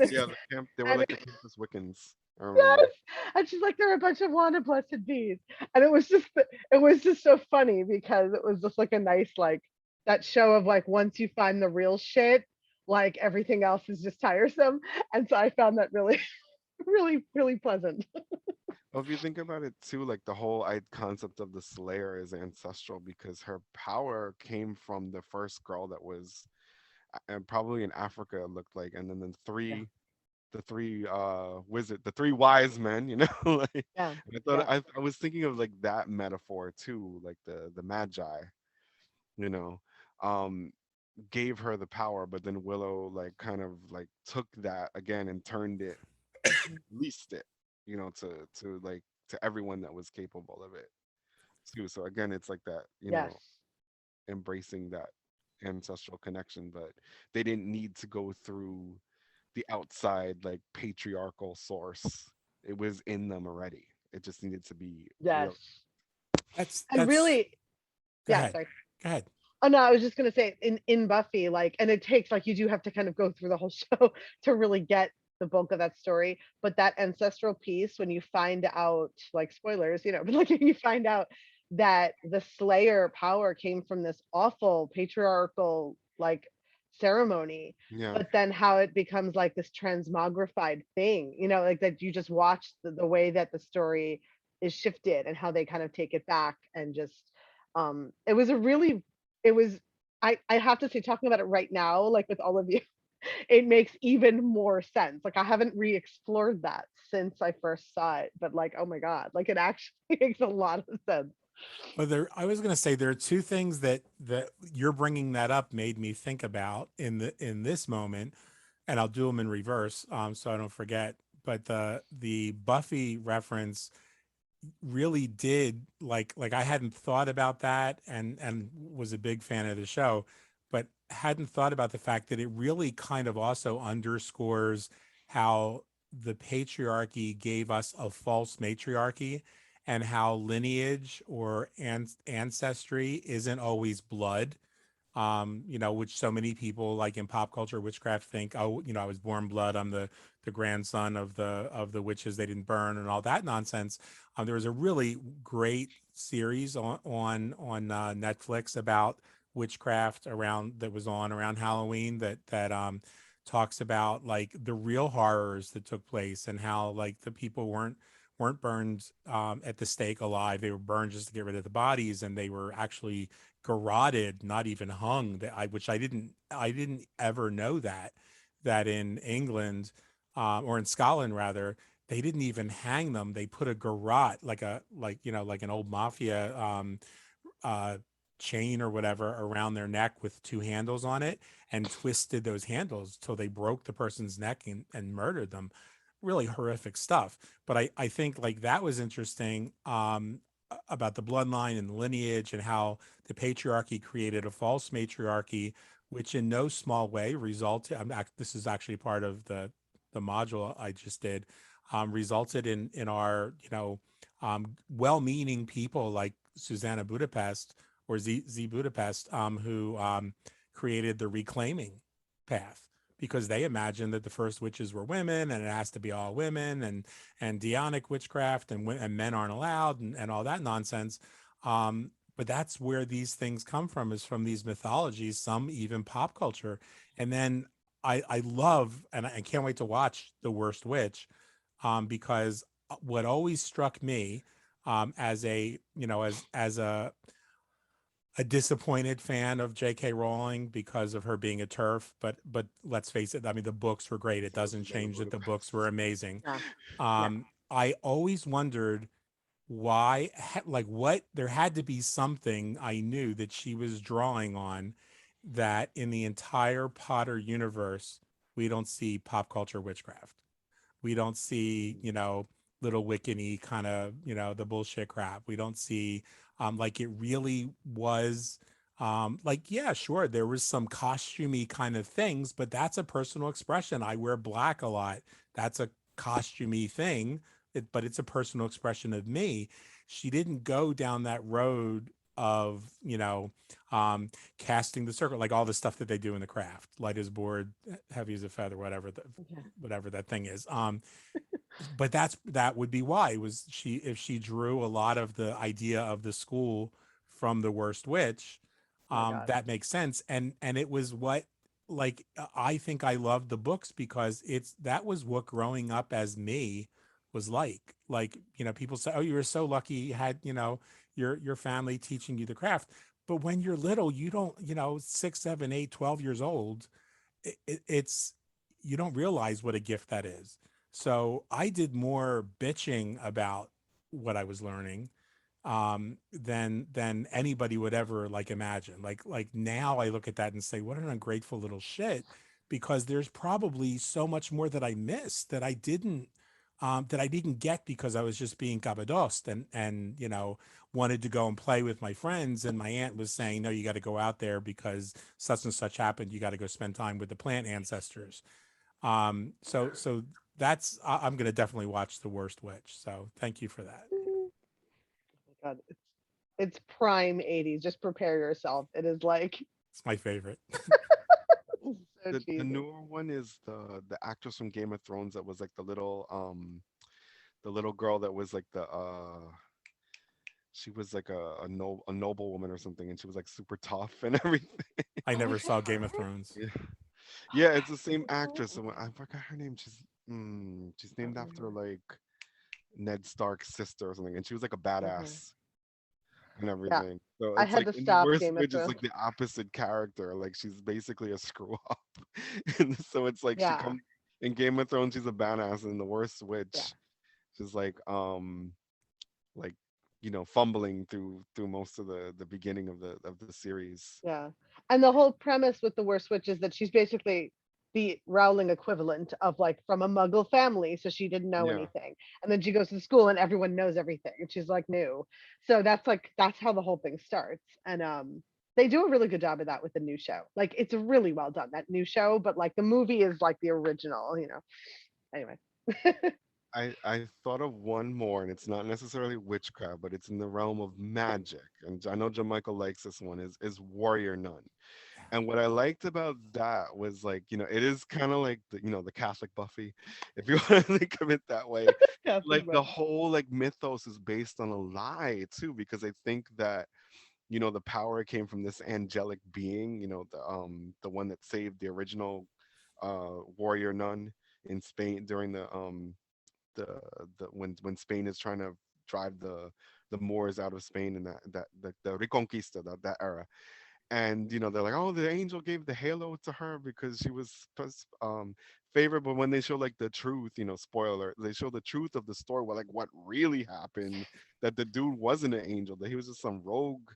B: they were
C: and
B: like the campus Wiccans. I
C: yes,
B: remember.
C: and she's like, they're a bunch of wanted blessed bees. And it was just so funny, because it was just like a nice, like, that show of like, once you find the real shit, like everything else is just tiresome. And so I found that really really really pleasant.
B: Well, if you think about it too, like the whole concept of the Slayer is ancestral because her power came from the first girl that was, and probably in Africa, it looked like, and then
C: Yeah,
B: the three the three wise men, like,
C: yeah,
B: and I thought
C: yeah,
B: I was thinking of like that metaphor too, like the Magi, you know, um, gave her the power, but then Willow like kind of like took that again and turned it, leased it, to like to everyone that was capable of it too. So again, it's like that,
C: yes,
B: embracing that ancestral connection, but they didn't need to go through the outside like patriarchal source. It was in them already. It just needed to be real.
C: yes. And
A: That's
C: really,
A: Go
C: yeah,
A: ahead.
C: sorry.
A: Go ahead.
C: Oh no, I was just gonna say, in Buffy, like, and it takes, like, you do have to kind of go through the whole show to really get the bulk of that story. But that ancestral piece, when you find out, like, spoilers, but like you find out that the Slayer power came from this awful patriarchal like ceremony,
B: Yeah.
C: but then how it becomes like this transmogrified thing, like that you just watch the way that the story is shifted, and how they kind of take it back, and just it was a really it was I have to say, talking about it right now, like with all of you, it makes even more sense. Like I haven't re-explored that since I first saw it, but like, oh my god, like it actually makes a lot of sense.
A: Well, I was going to say there are two things that you're bringing that up made me think about in this moment, and I'll do them in reverse, so I don't forget. the Buffy reference really did like I hadn't thought about that and was a big fan of the show, but hadn't thought about the fact that it really kind of also underscores how the patriarchy gave us a false matriarchy, and how lineage or ancestry isn't always blood. Which so many people like in pop culture witchcraft think, oh, I was born blood, I'm the grandson of the witches they didn't burn and all that nonsense. There was a really great series on Netflix about witchcraft around that was on around Halloween that talks about like the real horrors that took place, and how like the people weren't burned at the stake alive. They were burned just to get rid of the bodies, and they were actually garroted, not even hung. Which I didn't ever know that in England, or in Scotland rather, they didn't even hang them. They put a garrote, like an old mafia uh, chain or whatever around their neck with two handles on it, and twisted those handles till they broke the person's neck and murdered them. Really horrific stuff. But I think like that was interesting, about the bloodline and the lineage, and how the patriarchy created a false matriarchy, which in no small way resulted. This is actually part of the module I just did. Resulted in our well-meaning people like Susanna Budapest, or Z Budapest, who created the reclaiming path, because they imagined that the first witches were women, and it has to be all women, and demonic witchcraft, and men aren't allowed, and all that nonsense. But that's where these things come from, is from these mythologies, some even pop culture. And then I love, and I can't wait to watch The Worst Witch, because what always struck me, as a disappointed fan of J.K. Rowling because of her being a turf, but let's face it, I mean the books were great. It doesn't
B: Susanna
A: change that the books
B: Budapest.
A: were amazing.
C: Yeah. Yeah.
A: I always wondered why, like what, there had to be something I knew that she was drawing on, that in the entire Potter universe we don't see pop culture witchcraft. We don't see, little Wiccan-y kind of, the bullshit crap. We don't see, like it really was, like, yeah, sure, there was some costumey kind of things, but that's a personal expression. I wear black a lot. That's a costumey thing, but it's a personal expression of me. She didn't go down that road of, um, casting the circle, like all the stuff that they do in the craft, light as board, heavy as a feather,
C: Yeah.
A: whatever that thing is. But that would be why, was she, if she drew a lot of the idea of the school from The Worst Witch,
C: Oh my God.
A: that makes sense. And it was what, like, I think I loved the books because that was what growing up as me was like, people say, oh, you were so lucky you had, your family teaching you the craft. But when you're little, you don't, 6, 7, 8, 12 years old, it's, you don't realize what a gift that is. So I did more bitching about what I was learning, than anybody would ever like imagine. Like now I look at that and say, what an ungrateful little shit, because there's probably so much more that I missed, that I didn't get because I was just being cabadost, and wanted to go and play with my friends, and my aunt was saying, no, you got to go out there because such and such happened. You got to go spend time with the plant ancestors. So that's, I'm going to definitely watch The Worst Witch. So thank you for that.
C: Oh my God. It's prime 80s. Just prepare yourself. It is like
A: It's my favorite.
C: so
B: The
C: cheesy.
B: newer one is the actress from Game of Thrones that was like the little girl that was like the she was like a noble woman or something, and she was like super tough and everything.
A: I
C: Oh,
A: never
C: is that
A: saw Game of
C: her?
A: Thrones.
B: Yeah, yeah, it's the same
C: Oh,
B: actress. I forgot her name. She's
C: I don't
B: named after
C: remember.
B: like Ned Stark's sister or something, and she was like a
C: Okay.
B: badass and
C: Yeah.
B: everything. So
C: I
B: it's
C: had
B: like
C: to
B: in the
C: stop
B: worst
C: Game of
B: witch is
C: Thrones.
B: like the opposite character. Like she's basically a screw up. And so it's like she
C: Yeah.
B: comes in Game of Thrones, she's a badass, and the worst
C: Yeah.
B: witch, she's like fumbling through most of the beginning of the series.
C: Yeah. And the whole premise with the worst witch is that she's basically the Rowling equivalent of like from a Muggle family, so she didn't know
B: Yeah.
C: anything. And then she goes to school and everyone knows everything, and she's like new. So that's how the whole thing starts. And they do a really good job of that with the new show. Like it's really well done, that new show, but like the movie is like the original, you know. Anyway.
B: I thought of one more, and it's not necessarily witchcraft, but it's in the realm of magic. And I know Michael likes this one. Is Warrior Nun. And what I liked about that was like, it is kind of like the Catholic Buffy, if you want to think of it that way.
C: Catholic
B: Like the
C: Buffy.
B: whole like mythos is based on a lie too, because I think that the power came from this angelic being, the one that saved the original warrior nun in Spain during the when Spain is trying to drive the Moors out of Spain, and the Reconquista, that era. And they're like, oh, the angel gave the halo to her because she was favored. But when they show like the truth, spoiler, they show the truth of the story, well, like what really happened, that the dude wasn't an angel, that he was just some rogue,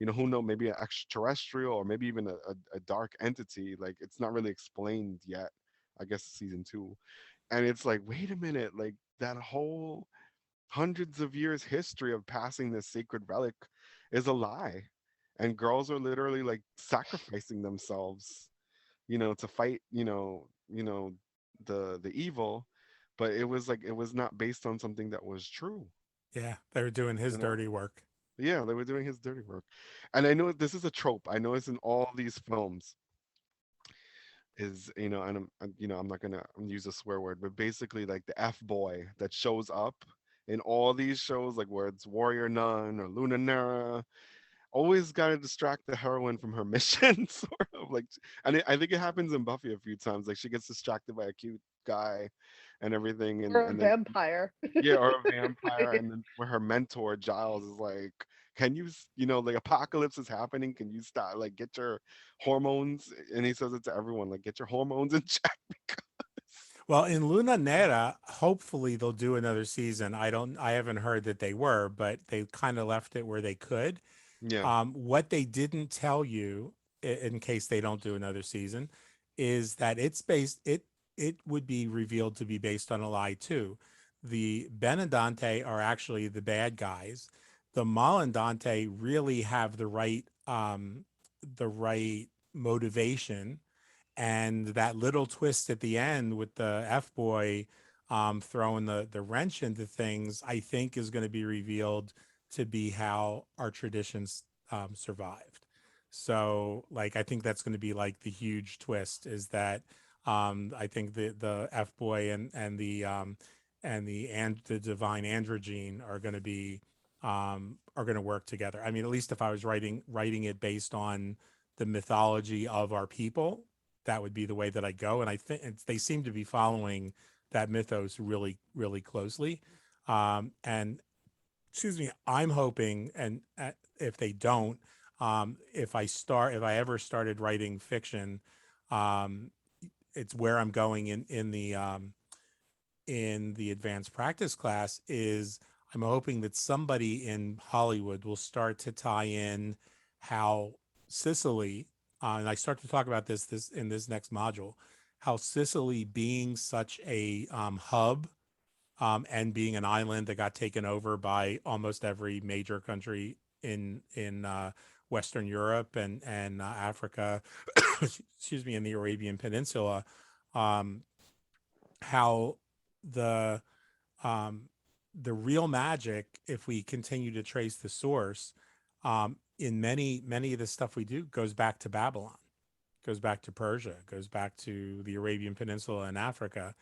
B: who know, maybe an extraterrestrial, or maybe even a dark entity. Like it's not really explained yet, I guess season 2. And it's like, wait a minute, like that whole hundreds of years history of passing this sacred relic is a lie. And girls are literally like sacrificing themselves, to fight, the evil. But it was like, it was not based on something that was true,
A: Yeah, they were doing his
B: you know
A: dirty work.
B: yeah, they were doing his dirty work. And I know this is a trope, I know it's in all these films, is and I'm not gonna use a swear word, but basically like the F boy that shows up in all these shows, like where it's Warrior Nun or Luna Nera, always got to distract the heroine from her mission, sort of like. And I think it happens in Buffy a few times, like she gets distracted by a cute guy and everything, and
C: Or a
B: and then
C: vampire.
B: yeah, or a vampire, and then where her mentor Giles is like, "Can you, the apocalypse is happening? Can you stop? Like, get your hormones?" And he says it to everyone, like, "Get your hormones in check."
A: Well, in Luna Nera, hopefully they'll do another season. I haven't heard that they were, but they kind of left it where they could.
B: Yeah,
A: What they didn't tell you, in case they don't do another season, is that it would be revealed to be based on a lie too. The Benedante are actually the bad guys. The Malandante really have the right motivation, and that little twist at the end with the F boy throwing the wrench into things, I think is going to be revealed to be how our traditions survived. So, like, I think that's going to be like the huge twist, is that I think the F boy and the divine androgyne are going to work together. I mean, at least if I was writing it based on the mythology of our people, that would be the way that I go. And I think they seem to be following that mythos really, really closely. And excuse me, I'm hoping, and if they don't, if I ever started writing fiction, um, it's where I'm going in the advanced practice class is I'm hoping that somebody in Hollywood will start to tie in how Sicily, and I start to talk about this in this next module, how Sicily being such a hub, and being an island that got taken over by almost every major country in Western Europe and Africa, excuse me, in the Arabian Peninsula, um, how the um, the real magic, if we continue to trace the source, in many of the stuff we do goes back to Babylon, goes back to Persia, goes back to the Arabian Peninsula and Africa,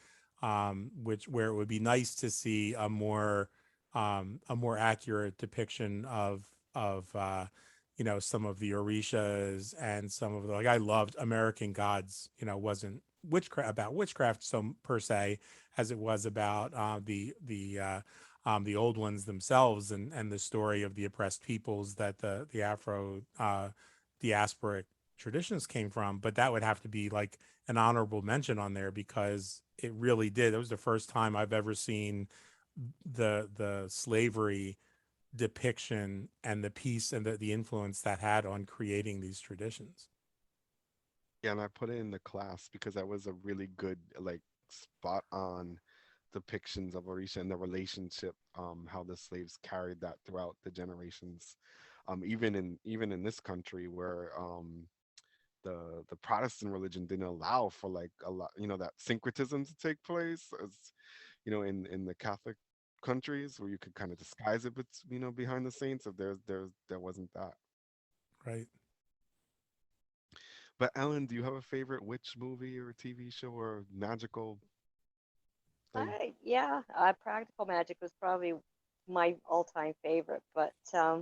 A: which where it would be nice to see a more accurate depiction of some of the Orishas and some of the, like, I loved American Gods. Wasn't witchcraft so per se as it was about the old ones themselves, and the story of the oppressed peoples that the Afro diasporic traditions came from. But that would have to be like an honorable mention on there, because it really did. It was the first time I've ever seen the slavery depiction and the peace and the influence that had on creating these traditions.
B: Yeah, and I put it in the class because that was a really good, like, spot on depictions of Orisha and the relationship, how the slaves carried that throughout the generations. Even in this country where the Protestant religion didn't allow for like a lot, that syncretism to take place, as in the Catholic countries where you could kind of disguise it, but behind the saints. If there wasn't that.
A: Right.
B: But Ellen, do you have a favorite witch movie or TV show or magical thing?
D: Yeah, Practical Magic was probably my all-time favorite, but uh,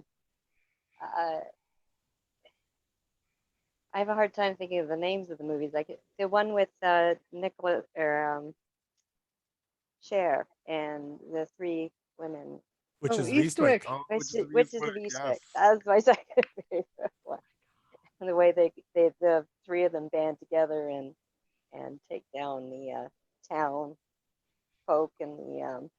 D: I have a hard time thinking of the names of the movies. Like the one with Nicola or Cher and the three women,
A: Which
C: Oh,
A: is
C: Eastwick.
A: Eastwick.
B: Oh, which is
D: Witches
B: Eastwick,
D: of Eastwick.
B: yes.
D: That was my second favorite one. And the way the three of them band together and take down the town folk and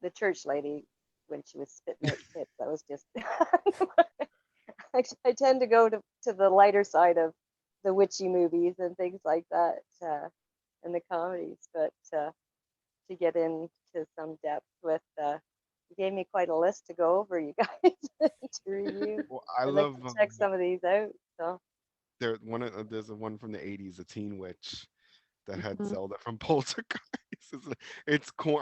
D: the church lady when she was spitting out tits. That was just. I tend to go to the lighter side of the witchy movies and things like that, and the comedies, but to get into some depth with, you gave me quite a list to go over, you guys, to review.
B: Well, I
D: I'd like
B: love
D: to check some of these out. So,
B: there's a one from the '80s, a Teen Witch that had
C: Mhm.
B: Zelda from Poltergeist.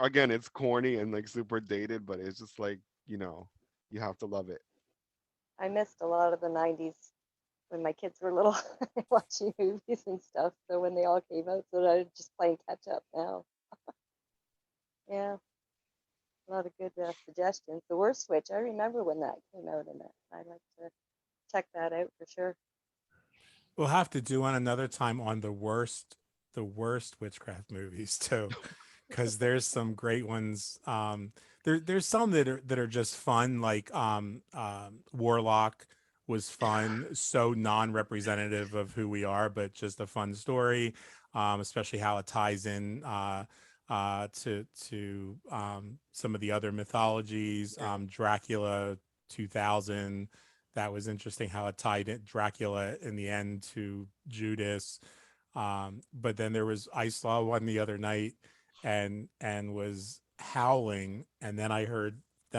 B: Again, it's corny and like super dated, but it's just like you have to love it.
D: I missed a lot of the '90s when my kids were little, watching movies and stuff. So when they all came out, so I'm just playing catch up now. Yeah, a lot of good suggestions. The Worst Switch, I remember when that came out, and I'd like to check that out for sure.
A: We'll have to do one another time on the worst witchcraft movies too, because there's some great ones. There's some that are just fun, like Warlock was fun, so non-representative of who we are, but just a fun story, especially how it ties in to some of the other mythologies.
B: Yeah.
A: Dracula 2000, that was interesting how it tied in Dracula in the end to Judas. But then I saw one the other night and was howling, and then I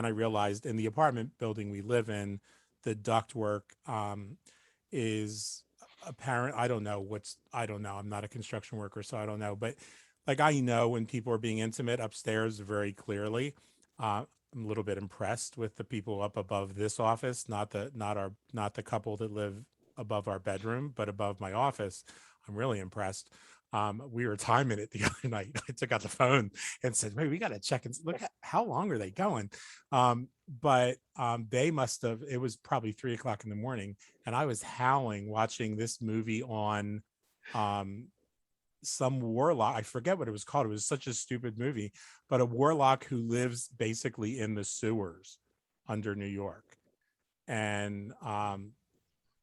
A: realized in the apartment building we live in, the ductwork is apparent. I don't know. I'm not a construction worker, so I don't know. But like I know when people are being intimate upstairs very clearly. I'm a little bit impressed with the people up above this office, not the couple that live above our bedroom, but above my office. I'm really impressed. We were timing it the other night. I took out the phone and said, "Wait, we got to check and look at how long are they going." But they must have. It was probably 3 o'clock in the morning, and I was howling watching this movie on um, some warlock. I forget what it was called. It was such a stupid movie, but a warlock who lives basically in the sewers under New York. And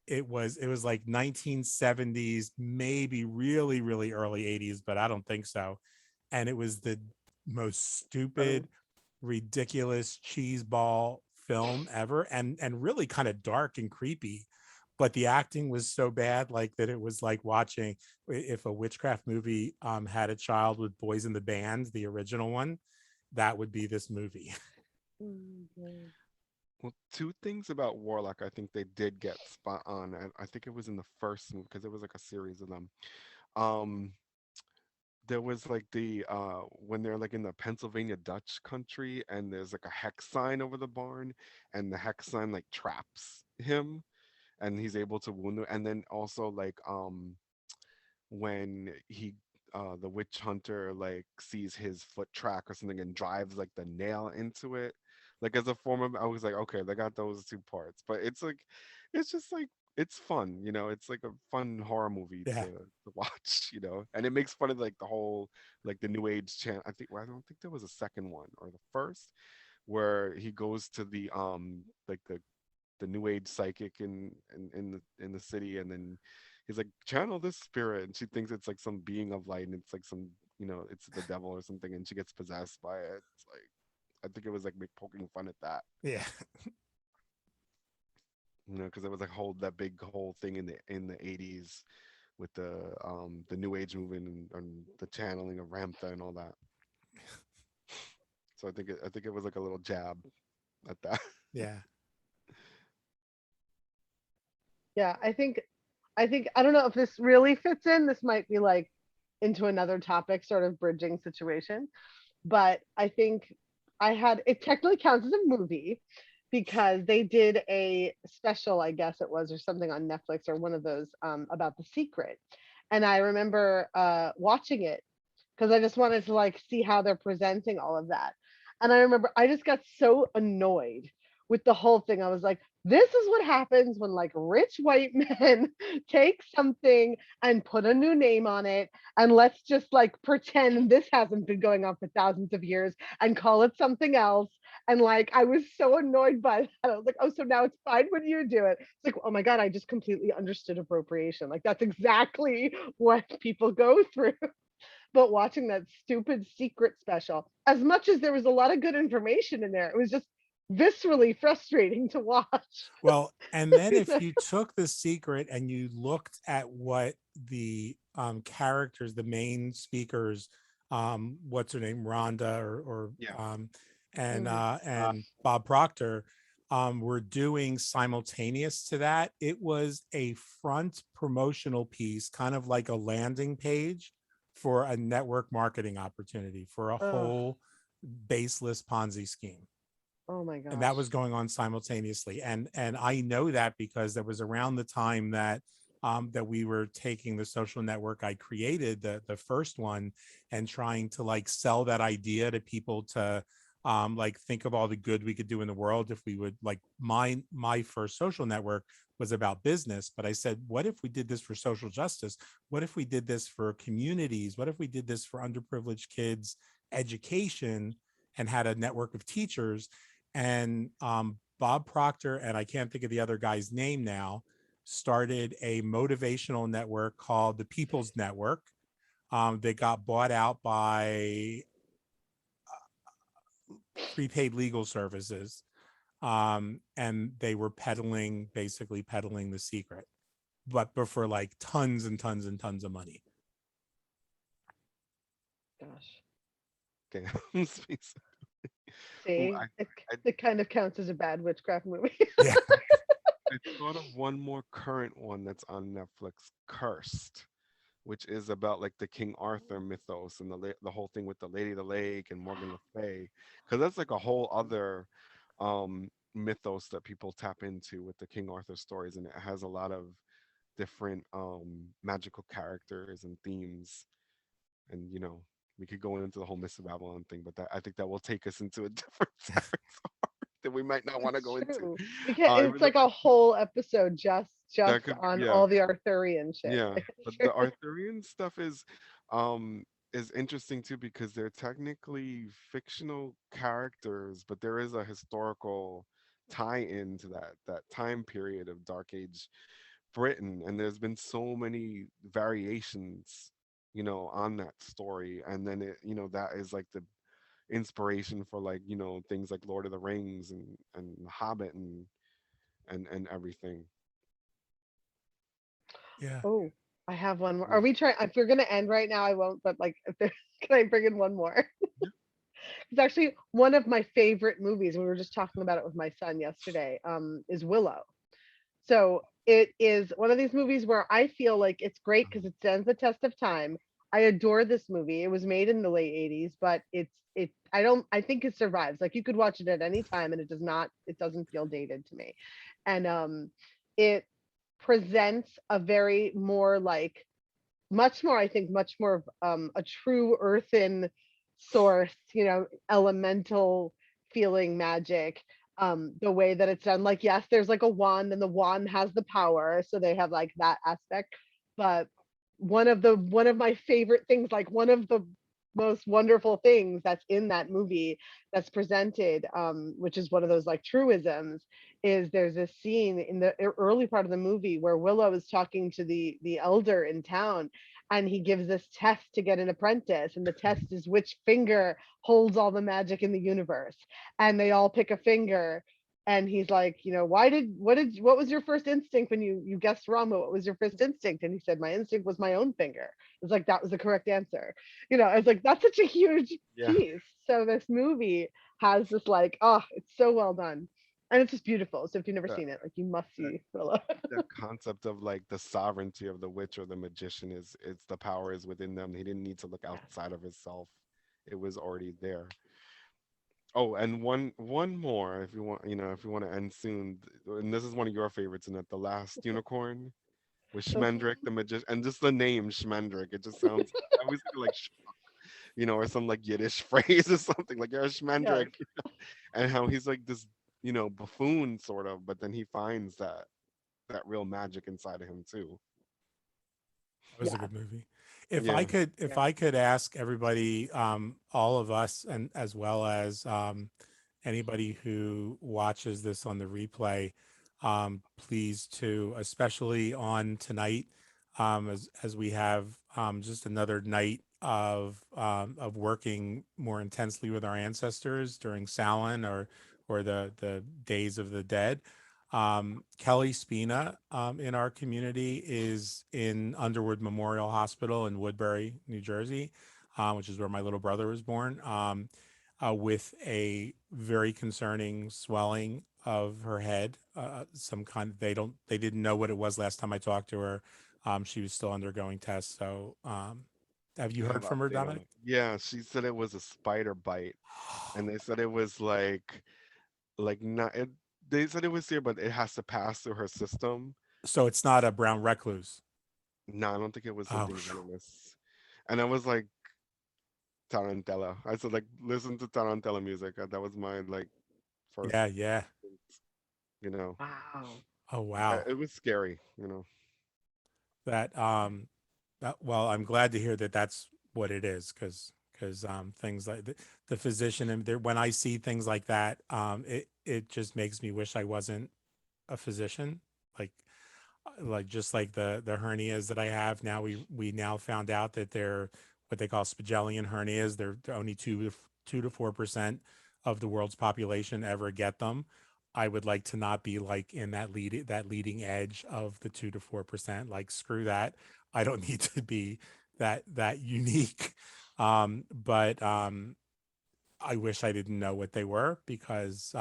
A: it was like 1970s, maybe really, really early 80s, but I don't think so. And it was the most
B: Oh,
A: stupid, ridiculous cheeseball film ever, and really kind of dark and creepy. But the acting was so bad, like that it was like watching if a witchcraft movie had a child with Boys in the Band, the original one, that would be this movie.
D: Mhm.
B: well, two things about Warlock I think they did get spot on, and I think it was in the first movie because it was like a series of them. Um, there was like when they're like in the Pennsylvania Dutch country, and there's like a hex sign over the barn, and the hex sign like traps him, and he's able to wound him. And then also like when the witch hunter like sees his foot track or something and drives like the nail into it, like as a form of, I was like, okay, they got those two parts. But it's like, it's just like, it's fun, it's like a fun horror movie
A: Yeah.
B: to watch, and it makes fun of like the whole, like the new age chant. I think, well, I don't think there was a second one or the first, where he goes to the like the new age psychic in the city, and then he's like, channel this spirit, and she thinks it's like some being of light, and it's like some, it's the devil or something, and she gets possessed by it. It's like, I think it was like poking fun at that.
A: Yeah.
B: You know, because it was like that big whole thing in the 80s with the new age movement and the channeling of Ramtha and all that. So I think it was like a little jab at that.
A: Yeah.
C: Yeah, I think I don't know if this really fits in. This might be like into another topic, sort of bridging situation. But I think I had it technically counts as a movie because they did a special, I guess it was, or something on Netflix or one of those about The Secret. And I remember watching it because I just wanted to like see how they're presenting all of that. And I remember I just got so annoyed with the whole thing. I was like, this is what happens when like rich white men take something and put a new name on it, and let's just like pretend this hasn't been going on for thousands of years and call it something else. And like I was so annoyed by that. I was like, oh, so now it's fine when you do it. It's like, oh my God, I just completely understood appropriation. Like that's exactly what people go through. But watching that stupid secret special, as much as there was a lot of good information in there, it was just viscerally frustrating to watch.
A: Well, and then if you took The Secret and you looked at what the characters, the main speakers, what's her name, Rhonda or
B: Yeah.
C: Mhm.
A: and Bob Proctor were doing simultaneous to that, it was a front promotional piece, kind of like a landing page for a network marketing opportunity for a
C: Ugh.
A: whole baseless Ponzi scheme,
C: Oh my
A: and that
C: gosh.
A: was going on simultaneously. And I know that because that was around the time that that we were taking the social network I created, the first one, and trying to like sell that idea to people to like think of all the good we could do in the world if we would like my first social network was about business, but I said, what if we did this for social justice? What if we did this for communities? What if we did this for underprivileged kids education and had a network of teachers? And Bob Proctor, and I can't think of the other guy's name now, started a motivational network called the People's Network. They got bought out by prepaid legal services, and they were basically peddling The Secret, but for like tons and tons and tons of money.
C: Gosh.
B: Okay. Space. Ooh,
C: See, it,
B: I
C: it kind of counts as a bad witchcraft movie.
A: Yeah.
B: I thought of one more current one that's on Netflix, Cursed, which is about like the King Arthur mythos and the whole thing with the Lady of the Lake and Morgan Le Fay, because that's like a whole other mythos that people tap into with the King Arthur stories, and it has a lot of different magical characters and themes, and you know we could go into the whole Myths of Babylon thing, but I think that will take us into a different territory that we might not want to
C: It's
B: go into.
C: true. We can It's
B: Even though
C: like a whole episode just
B: that could,
C: on
B: yeah,
C: all the Arthurian shit.
B: yeah, but the Arthurian stuff um is interesting too because they're technically fictional characters, but there is a historical tie-in to that time period of Dark Age Britain, and there's been so many variations, you know, on that story, and then it, you know, that is like the inspiration for like, you know, things like Lord of the Rings and Hobbit and everything.
A: Yeah.
C: Oh, I have one more. Are
B: Yeah.
C: we trying? If we're gonna end right now, I won't. But like, if there, can I bring in one more?
B: Yeah.
C: It's actually one of my favorite movies. We were just talking about it with my son yesterday. Is Willow. So it is one of these movies where I feel like it's great because it stands the test of time. I adore this movie. It was made in the late 80s, but I think it survives. Like you could watch it at any time and it doesn't feel dated to me. And it presents a very more like much more, I think, much more of a true earthen source, elemental feeling magic. The way that it's done, like, yes, there's like a wand and the wand has the power, so they have like that aspect. But one of my favorite things, like one of the most wonderful things that's in that movie that's presented, which is one of those like truisms, is there's a scene in the early part of the movie where Willow is talking to the elder in town, and he gives this test to get an apprentice, and the test is which finger holds all the magic in the universe, and they all pick a finger, And he's like, what was your first instinct when you guessed wrong? But what was your first instinct? And he said, my instinct was my own finger. It's like, that was the correct answer. It's like, that's such a huge
B: Yeah,
C: piece. So this movie has this like, oh, it's so well done. And it's just beautiful. So if you've never
B: that,
C: seen it, like you must
B: that
C: see Thriller.
B: that concept of like the sovereignty of the witch or the magician is it's the power is within them. He didn't need to look
C: Yeah.
B: outside of himself. It was already there. Oh, and one more if you want, if you want to end soon, and this is one of your favorites, in it, the last unicorn with Schmendrick the magician, and just the name Schmendrick, it just sounds. I always think of like, or some like Yiddish phrase or something like, "You're a
C: Yes.
B: Schmendrick," and how he's like this, buffoon sort of, but then he finds that real magic inside of him too.
A: That was a
C: Yeah.
A: good movie. If I
B: Yeah.
A: could, if
C: Yeah.
A: I could ask everybody, all of us, and as well as anybody who watches this on the replay, please to, especially on tonight, as we have just another night of working more intensely with our ancestors during Samhain or the Days of the Dead. Kelly Spina in our community is in Underwood Memorial Hospital in Woodbury, New Jersey, which is where my little brother was born, with a very concerning swelling of her head. Some kind. They didn't know what it was last time I talked to her. She was still undergoing tests. So, have you
B: I have
A: heard
B: an
A: from her,
B: update on
A: Dominic?
B: it. Yeah, she said it was a spider bite, and they said it was like not. They said it was here, but it has to pass through her system.
A: So it's not a brown recluse.
B: No, I don't think it was
A: Oh,
B: something venomous. And I was like, Tarantella. I said like, listen to Tarantella music. That was my like first,
A: yeah, yeah.
B: you know.
C: Wow.
A: Oh, wow.
B: It was scary.
A: That well, I'm glad to hear that that's what it is, because things like the physician, and there, when I see things like that, it just makes me wish I wasn't a physician. like like just like the hernias that I have now, we now found out that they're what they call Spigelian hernias. They're only 2 to 4% of the world's population ever get them. I would like to not be like in that leading edge of the 2 to 4%. Like, screw that. I don't need to be that unique. But I wish I didn't know what they were, because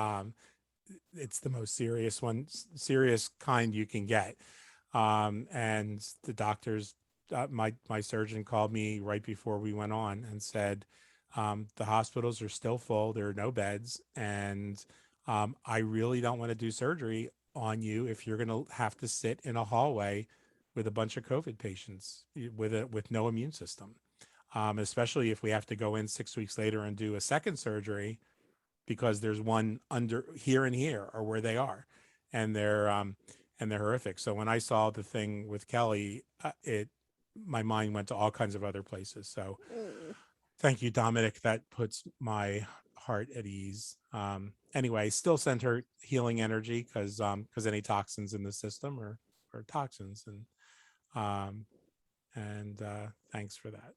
A: it's the most serious kind you can get. And the doctors, my surgeon called me right before we went on and said, the hospitals are still full. There are no beds. And I really don't want to do surgery on you if you're going to have to sit in a hallway with a bunch of COVID patients with no immune system. Especially if we have to go in 6 weeks later and do a second surgery because there's one under here and here, or where they are, and they're horrific. So when I saw the thing with Kelly, it my mind went to all kinds of other places. So
C: Mm.
A: thank you, Dominic. That puts my heart at ease. Anyway, still send her healing energy, because any toxins in the system are toxins, um, and thanks for that.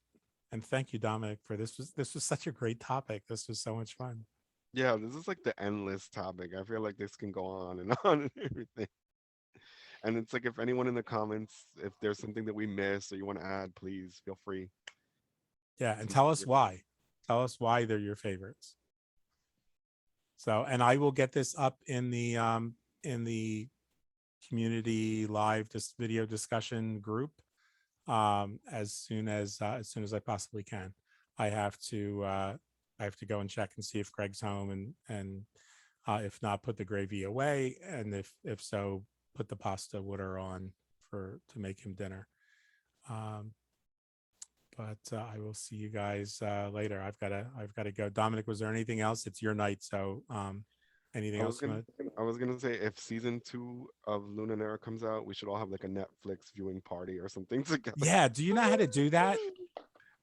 A: And thank you, Dominic, for this was such a great topic. This was so much fun.
B: Yeah, this is like the endless topic. I feel like this can go on and on and everything. And it's like, if anyone in the comments, if there's something that we missed or you want to add, please feel free
A: Yeah, and
B: to
A: tell
B: make
A: us
B: your.
A: why. Tell us why they're your favorites. So, and I will get this up in the community live this video discussion group as soon as I possibly can. I have to go and check and see if Craig's home, and if not, put the gravy away, and if so, put the pasta water on to make him dinner. Um, but I will see you guys later. I've got to go. Dominic, was there anything else? It's your night, so anything
B: I was
A: else you
B: gonna,
A: want?
B: I was gonna say, if season 2 of Lunanera comes out, we should all have like a Netflix viewing party or something together.
A: Yeah, do you know how to do that?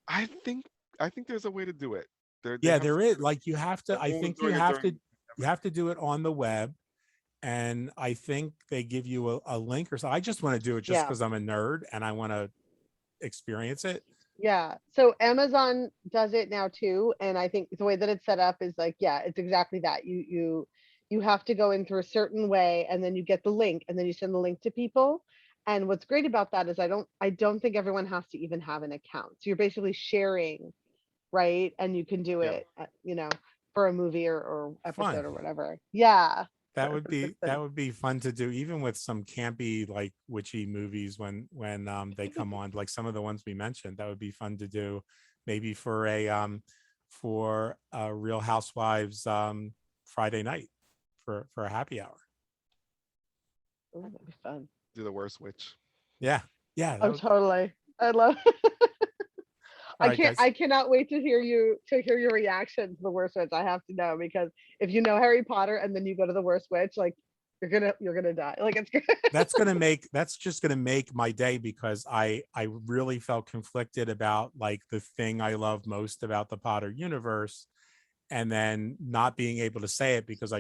B: I think, I think there's a way to do it. They
A: Yeah,
B: have
A: there
B: some.
A: is. Like, you have to. I
B: Everyone was
A: think you
B: doing it
A: have
B: during
A: to.
B: the
A: You
B: pandemic.
A: have to do it on the web, and I think they give you a link or so. I just want to do it just
C: Yeah.
A: because I'm a nerd and I want to experience it.
C: Yeah. So Amazon does it now too. And I think the way that it's set up is like, yeah, it's exactly that. you have to go in through a certain way, and then you get the link, and then you send the link to people. And what's great about that is I don't think everyone has to even have an account. So you're basically sharing, right? And you can do
B: Yeah.
C: it, for a movie or
A: Fun.
C: episode or whatever. Yeah.
A: That
C: For
A: would be
C: different.
A: fun to do, even with some campy like witchy movies when they come on, like some of the ones we mentioned. That would be fun to do, maybe for a Real Housewives Friday night for a happy hour.
C: Ooh, that'd be fun.
B: Do the worst witch.
A: Yeah, yeah.
C: Oh, totally. I love.
A: All right, guys.
C: I cannot wait to hear your reaction to the worst witch. I have to know, because if you know Harry Potter and then you go to the worst witch, like you're gonna die. Like it's good.
A: That's just gonna make my day, because I really felt conflicted about like the thing I love most about the Potter universe, and then not being able to say it because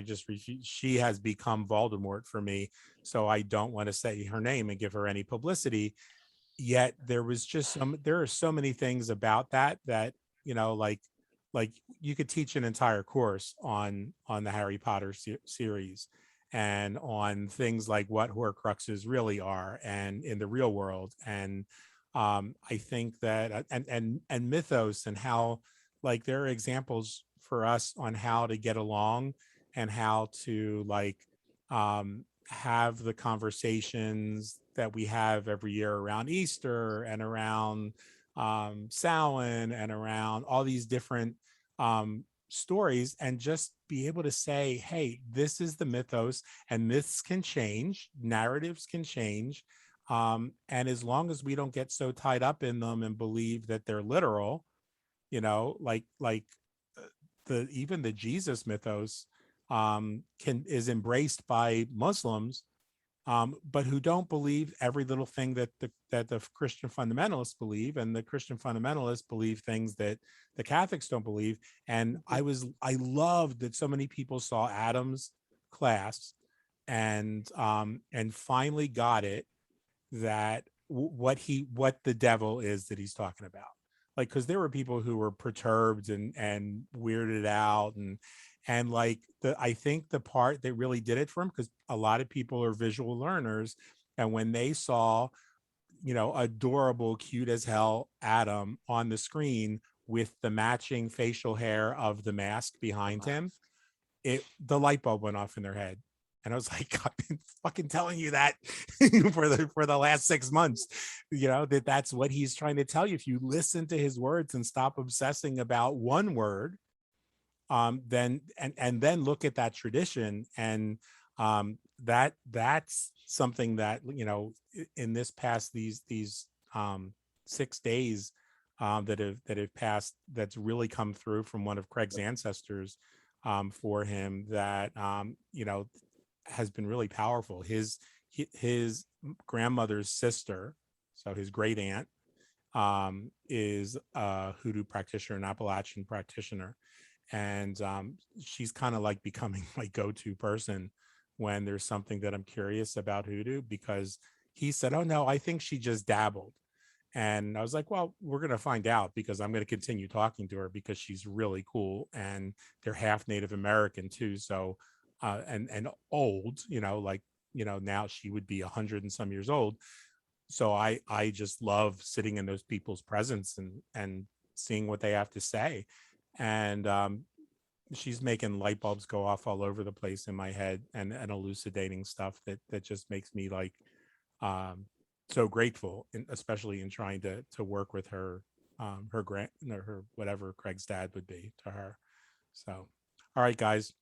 A: she has become Voldemort for me, so I don't want to say her name and give her any publicity. Yet there are so many things about that like you could teach an entire course on the Harry Potter series, and on things like what Horcruxes really are and in the real world. And I think that and mythos, and how like there are examples for us on how to get along and how to like have the conversations that we have every year around Easter and around Samhain and around all these different stories, and just be able to say, hey, this is the mythos, and myths can change, narratives can change. And as long as we don't get so tied up in them and believe that they're literal, like the even the Jesus mythos is embraced by Muslims, but who don't believe every little thing that the Christian fundamentalists believe, and the Christian fundamentalists believe things that the Catholics don't believe. And I loved that so many people saw Adam's class and finally got it, that what the devil is that he's talking about. Like, because there were people who were perturbed and weirded out, and like I think the part that really did it for him, because a lot of people are visual learners, and when they saw adorable, cute as hell Adam on the screen with the matching facial hair of the mask behind him, the light bulb went off in their head. And I was like, I've been fucking telling you that for the last 6 months, that's what he's trying to tell you. If you listen to his words and stop obsessing about one word, then then look at that tradition, and that's something that in this past these 6 days that have passed, that's really come through from one of Craig's ancestors for him, that has been really powerful. His grandmother's sister, so his great aunt, is a hoodoo practitioner, an Appalachian practitioner, and she's kind of like becoming my go-to person when there's something that I'm curious about hoodoo, because he said, oh no, I think she just dabbled. And I was like, well, we're going to find out, because I'm going to continue talking to her, because she's really cool, and they're half Native American too. So and old, now she would be 100 and some years old. So I just love sitting in those people's presence and seeing what they have to say. And she's making light bulbs go off all over the place in my head, and elucidating stuff that just makes me like so grateful, especially in trying to work with her, her whatever Craig's dad would be to her. So, all right, guys.